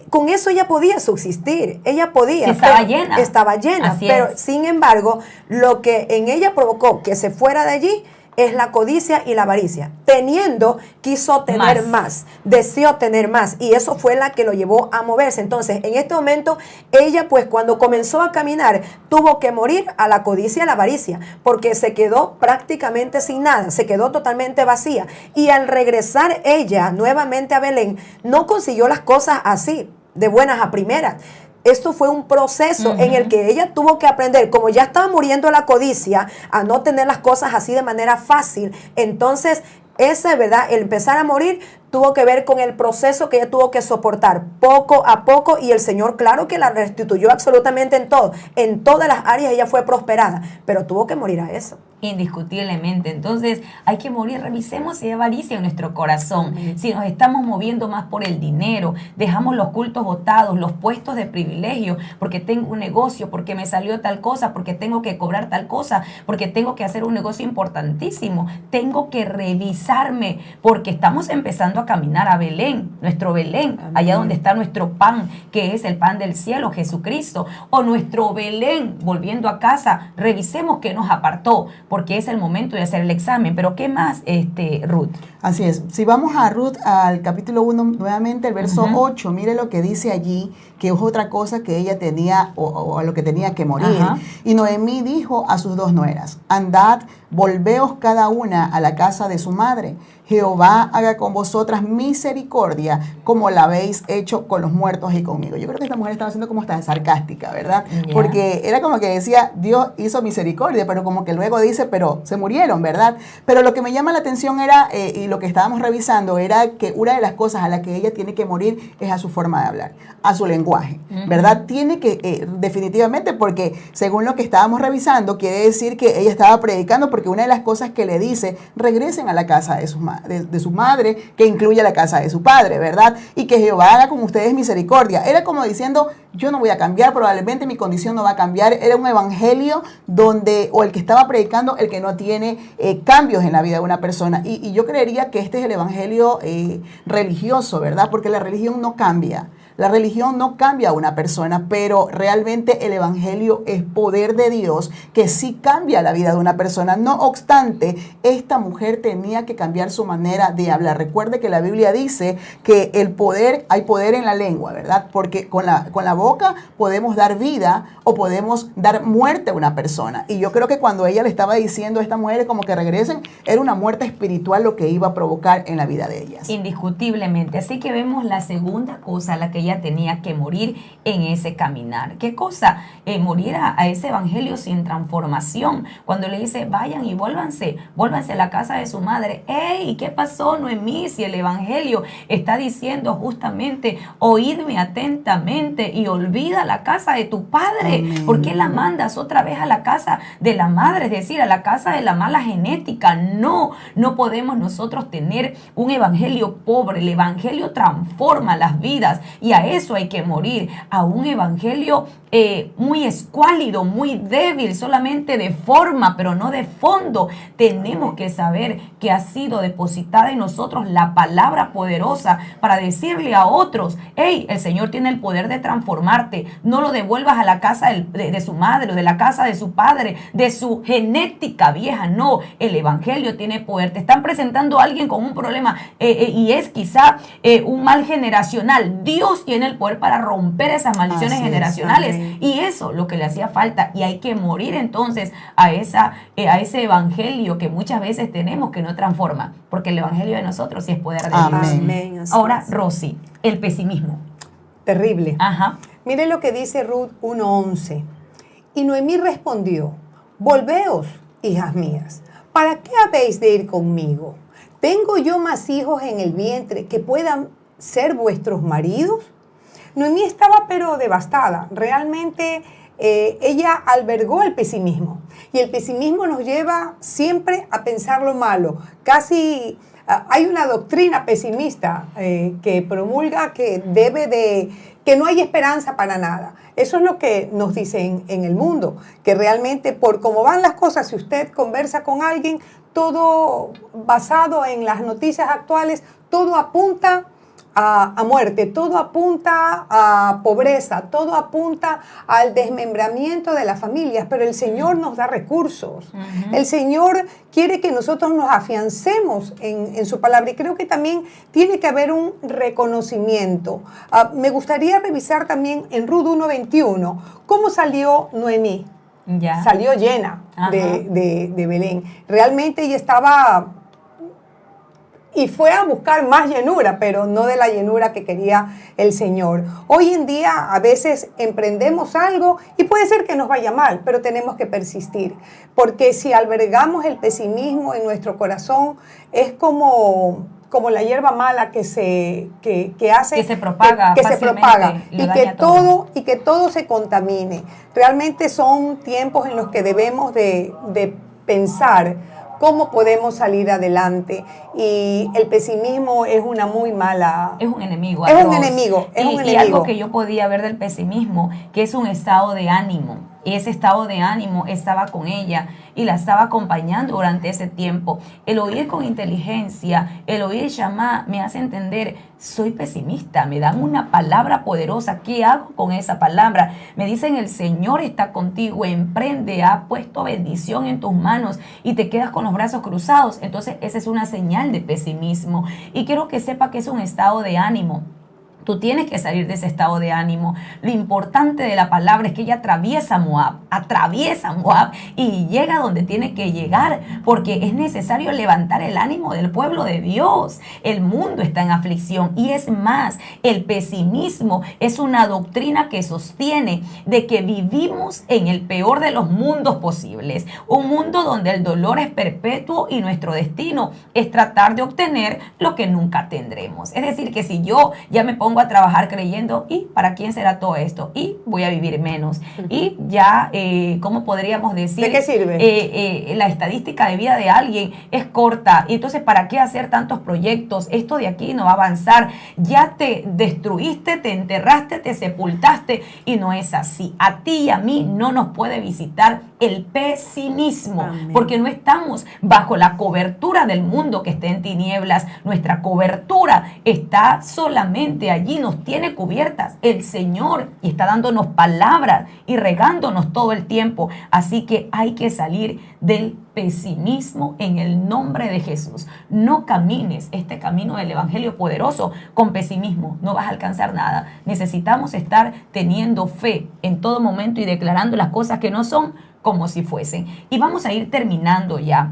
S6: con eso ella podía subsistir, ella podía.
S3: Sí, estaba llena. Así
S6: pero
S3: es.
S6: sin embargo, lo que en ella provocó que se fuera de allí es la codicia y la avaricia. Teniendo, quiso tener más, deseó tener más, y eso fue la que lo llevó a moverse. Entonces, en este momento, ella pues cuando comenzó a caminar, tuvo que morir a la codicia y a la avaricia, porque se quedó prácticamente sin nada, se quedó totalmente vacía. Y al regresar ella nuevamente a Belén, no consiguió las cosas así, de buenas a primeras. Esto fue un proceso en el que ella tuvo que aprender, como ya estaba muriendo la codicia, a no tener las cosas así de manera fácil. Entonces, esa, ¿verdad?, el empezar a morir tuvo que ver con el proceso que ella tuvo que soportar poco a poco, y el Señor, claro que la restituyó absolutamente en todo. En todas las áreas ella fue prosperada, pero tuvo que morir a eso.
S3: Indiscutiblemente. Entonces hay que morir. Revisemos si hay avaricia en nuestro corazón, si nos estamos moviendo más por el dinero, dejamos los cultos botados, los puestos de privilegio, porque tengo un negocio, porque me salió tal cosa, porque tengo que cobrar tal cosa, porque tengo que hacer un negocio importantísimo. Tengo que revisarme, porque estamos empezando a caminar a Belén, nuestro Belén, allá donde está nuestro pan, que es el pan del cielo, Jesucristo, o nuestro Belén, volviendo a casa. Revisemos qué nos apartó, porque es el momento de hacer el examen. Pero ¿qué más, Ruth?
S5: Así es. Si vamos a Ruth, al capítulo 1, nuevamente el verso 8, mire lo que dice allí, que es otra cosa que ella tenía, o a lo que tenía que morir. Y Noemí dijo a sus dos nueras: andad, volveos cada una a la casa de su madre. Jehová haga con vosotras misericordia, como la habéis hecho con los muertos y conmigo. Yo creo que esta mujer estaba siendo como esta sarcástica, ¿verdad? Porque era como que decía, Dios hizo misericordia, pero como que luego dice, pero se murieron, ¿verdad? Pero lo que me llama la atención era, y lo que estábamos revisando, era que una de las cosas a la que ella tiene que morir es a su forma de hablar, a su lenguaje, ¿verdad? Tiene que, definitivamente, porque según lo que estábamos revisando, quiere decir que ella estaba predicando, porque una de las cosas que le dice, regresen a la casa de su madre, que incluye la casa de su padre, ¿verdad? Y que Jehová haga con ustedes misericordia. Era como diciendo, yo no voy a cambiar, probablemente mi condición no va a cambiar. Era un evangelio donde, o el que estaba predicando, el que no tiene cambios en la vida de una persona. Y yo creería que este es el evangelio religioso, ¿verdad? Porque la religión no cambia. La religión no cambia a una persona, pero realmente el evangelio es poder de Dios que sí cambia la vida de una persona. No obstante, esta mujer tenía que cambiar su manera de hablar. Recuerde que la Biblia dice que el poder, hay poder en la lengua, ¿verdad? Porque con la boca podemos dar vida o podemos dar muerte a una persona. Y yo creo que cuando ella le estaba diciendo a esta mujer como que regresen, era una muerte espiritual lo que iba a provocar en la vida de ellas.
S3: Indiscutiblemente. Así que vemos la segunda cosa, la que ella tenía que morir en ese caminar. ¿Qué cosa? Morir a ese evangelio sin transformación. Cuando le dice, vayan y vuélvanse a la casa de su madre. ¡Ey! ¿Qué pasó, Noemí? Si el evangelio está diciendo justamente, oídme atentamente y olvida la casa de tu padre.
S5: Amén.
S3: ¿Por qué la mandas otra vez a la casa de la madre? Es decir, a la casa de la mala genética. No podemos nosotros tener un evangelio pobre. El evangelio transforma las vidas, y a eso hay que morir, a un evangelio muy escuálido, muy débil, solamente de forma, pero no de fondo. Tenemos que saber que ha sido depositada en nosotros la palabra poderosa para decirle a otros, hey, el Señor tiene el poder de transformarte. No lo devuelvas a la casa de su madre, o de la casa de su padre, de su genética vieja. No, el evangelio tiene poder. Te están presentando a alguien con un problema y es quizá un mal generacional. Dios tiene el poder para romper esas maldiciones generacionales. Y eso lo que le hacía falta, y hay que morir entonces a ese evangelio que muchas veces tenemos que no transforma, porque el evangelio de nosotros sí es poder de Dios.
S6: Amén.
S3: Ahora, Rosy, el pesimismo.
S4: Terrible.
S3: Ajá.
S4: Miren lo que dice Ruth 1:11. Y Noemí respondió, volveos, hijas mías, ¿para qué habéis de ir conmigo? ¿Tengo yo más hijos en el vientre que puedan ser vuestros maridos? Noemí estaba pero devastada. Realmente ella albergó el pesimismo. Y el pesimismo nos lleva siempre a pensar lo malo. Casi hay una doctrina pesimista que promulga que que no hay esperanza para nada. Eso es lo que nos dicen en el mundo, que realmente por cómo van las cosas, si usted conversa con alguien, todo basado en las noticias actuales, todo apunta a muerte, todo apunta a pobreza, todo apunta al desmembramiento de las familias, pero el Señor nos da recursos. El Señor quiere que nosotros nos afiancemos en su palabra, y creo que también tiene que haber un reconocimiento. Me gustaría revisar también en Ruth 1:21 cómo salió Noemí.
S3: Ya.
S4: Salió llena de Belén. Realmente ella estaba... Y fue a buscar más llenura, pero no de la llenura que quería el Señor. Hoy en día a veces emprendemos algo y puede ser que nos vaya mal, pero tenemos que persistir. Porque si albergamos el pesimismo en nuestro corazón, es como la hierba mala que se propaga y que todo se contamine. Realmente son tiempos en los que debemos de pensar cómo podemos salir adelante, y el pesimismo es una muy mala...
S3: Es un enemigo.
S4: Es un enemigo.
S3: Y algo que yo podía ver del pesimismo, que es un estado de ánimo. Y ese estado de ánimo estaba con ella y la estaba acompañando durante ese tiempo. El oír con inteligencia, el oír llamar, me hace entender, soy pesimista, me dan una palabra poderosa, ¿qué hago con esa palabra? Me dicen, el Señor está contigo, emprende, ha puesto bendición en tus manos, y te quedas con los brazos cruzados. Entonces esa es una señal de pesimismo, y quiero que sepa que es un estado de ánimo. Tú tienes que salir de ese estado de ánimo. Lo importante de la palabra es que ella atraviesa Moab y llega donde tiene que llegar, porque es necesario levantar el ánimo del pueblo de Dios. El mundo está en aflicción, y es más, el pesimismo es una doctrina que sostiene de que vivimos en el peor de los mundos posibles, un mundo donde el dolor es perpetuo y nuestro destino es tratar de obtener lo que nunca tendremos. Es decir, que si yo ya me pongo a trabajar creyendo, ¿y para quién será todo esto? Y voy a vivir menos. Y ya, ¿cómo podríamos decir?
S4: ¿De qué sirve?
S3: La estadística de vida de alguien es corta. Y entonces, ¿para qué hacer tantos proyectos? Esto de aquí no va a avanzar. Ya te destruiste, te enterraste, te sepultaste. Y no es así. A ti y a mí no nos puede visitar el pesimismo. Amén. Porque no estamos bajo la cobertura del mundo que está en tinieblas. Nuestra cobertura está solamente allí, nos tiene cubiertas el Señor, y está dándonos palabras y regándonos todo el tiempo. Así que hay que salir del pesimismo en el nombre de Jesús. No camines este camino del evangelio poderoso con pesimismo, no vas a alcanzar nada. Necesitamos estar teniendo fe en todo momento y declarando las cosas que no son como si fuesen. Y vamos a ir terminando ya,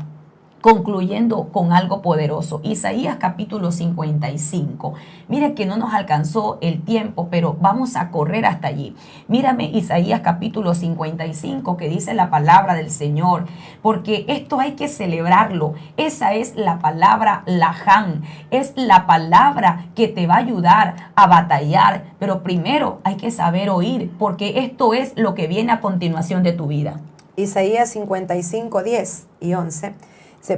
S3: concluyendo con algo poderoso. Isaías capítulo 55. Mire que no nos alcanzó el tiempo, pero vamos a correr hasta allí. Mírame Isaías capítulo 55, que dice la palabra del Señor, porque esto hay que celebrarlo. Esa es la palabra Laján, es la palabra que te va a ayudar a batallar, pero primero hay que saber oír, porque esto es lo que viene a continuación de tu vida.
S6: Isaías 55, 10 y 11.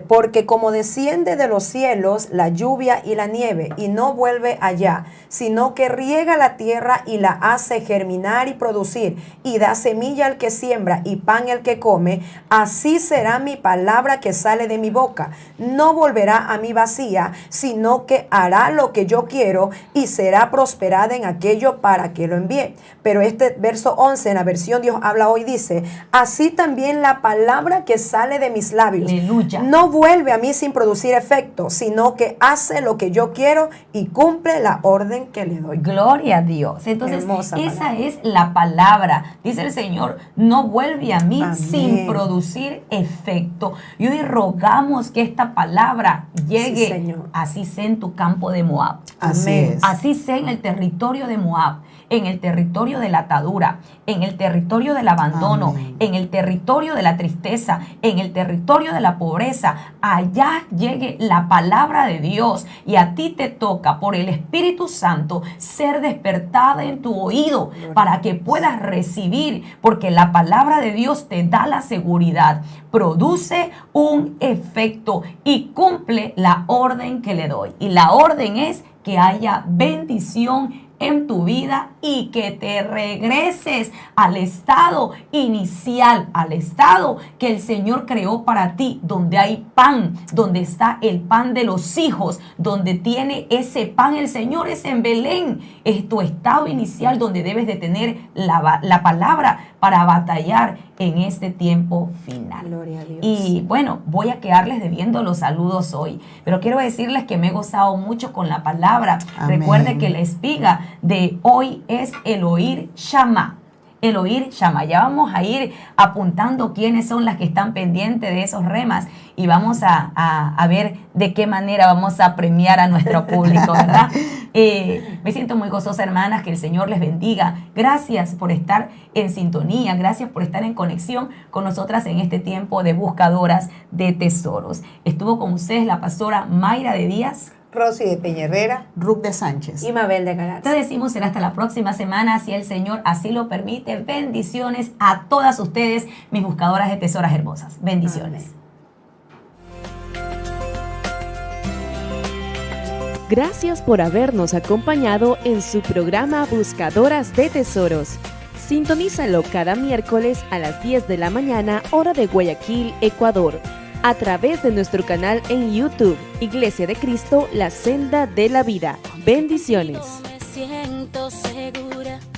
S6: Porque como desciende de los cielos la lluvia y la nieve, y no vuelve allá, sino que riega la tierra y la hace germinar y producir, y da semilla al que siembra y pan al que come, así será mi palabra que sale de mi boca. No volverá a mí vacía, sino que hará lo que yo quiero, y será prosperada en aquello para que lo envíe. Pero este verso 11 en la versión Dios habla hoy dice, así también la palabra que sale de mis labios.
S3: Aleluya.
S6: No vuelve a mí sin producir efecto, sino que hace lo que yo quiero y cumple la orden que le doy.
S3: Gloria a Dios. Entonces, esa es la palabra. Dice el Señor, no vuelve a mí sin producir efecto. Y hoy rogamos que esta palabra llegue, sí, así sea en tu campo de Moab.
S5: Amén.
S3: Así sea en el territorio de Moab, en el territorio de la atadura, en el territorio del abandono, en el territorio de la tristeza, en el territorio de la pobreza, cabeza, allá llegue la palabra de Dios y a ti te toca por el Espíritu Santo ser despertada en tu oído para que puedas recibir, porque la palabra de Dios te da la seguridad, produce un efecto y cumple la orden que le doy. Y la orden es que haya bendición en tu vida y que te regreses al estado inicial, al estado que el Señor creó para ti, donde hay pan, donde está el pan de los hijos, donde tiene ese pan el Señor, es en Belén. Es tu estado inicial donde debes de tener la palabra para batallar en este tiempo final.
S6: Gloria a Dios.
S3: Y bueno, voy a quedarles debiendo los saludos hoy, pero quiero decirles que me he gozado mucho con la palabra.
S5: Amén.
S3: Recuerde que la espiga de hoy es el oír Shama. El oír Shama. Ya vamos a ir apuntando quiénes son las que están pendientes de esos remas y vamos a ver de qué manera vamos a premiar a nuestro público, ¿verdad? Me siento muy gozosa, hermanas, que el Señor les bendiga. Gracias por estar en sintonía, gracias por estar en conexión con nosotras en este tiempo de buscadoras de tesoros. Estuvo con ustedes la pastora Mayra de Díaz,
S4: Rosy de Peña-Herrera,
S5: Ruth de Sánchez.
S6: Y Mabel de Galarza.
S3: te decimos será hasta la próxima semana, si el Señor así lo permite. Bendiciones a todas ustedes, mis buscadoras de tesoras hermosas. Bendiciones.
S6: Amén.
S7: Gracias por habernos acompañado en su programa Buscadoras de Tesoros. Sintonízalo cada miércoles a las 10 de la mañana, hora de Guayaquil, Ecuador, a través de nuestro canal en YouTube, Iglesia de Cristo, la Senda de la Vida. Bendiciones.
S2: Me siento segura.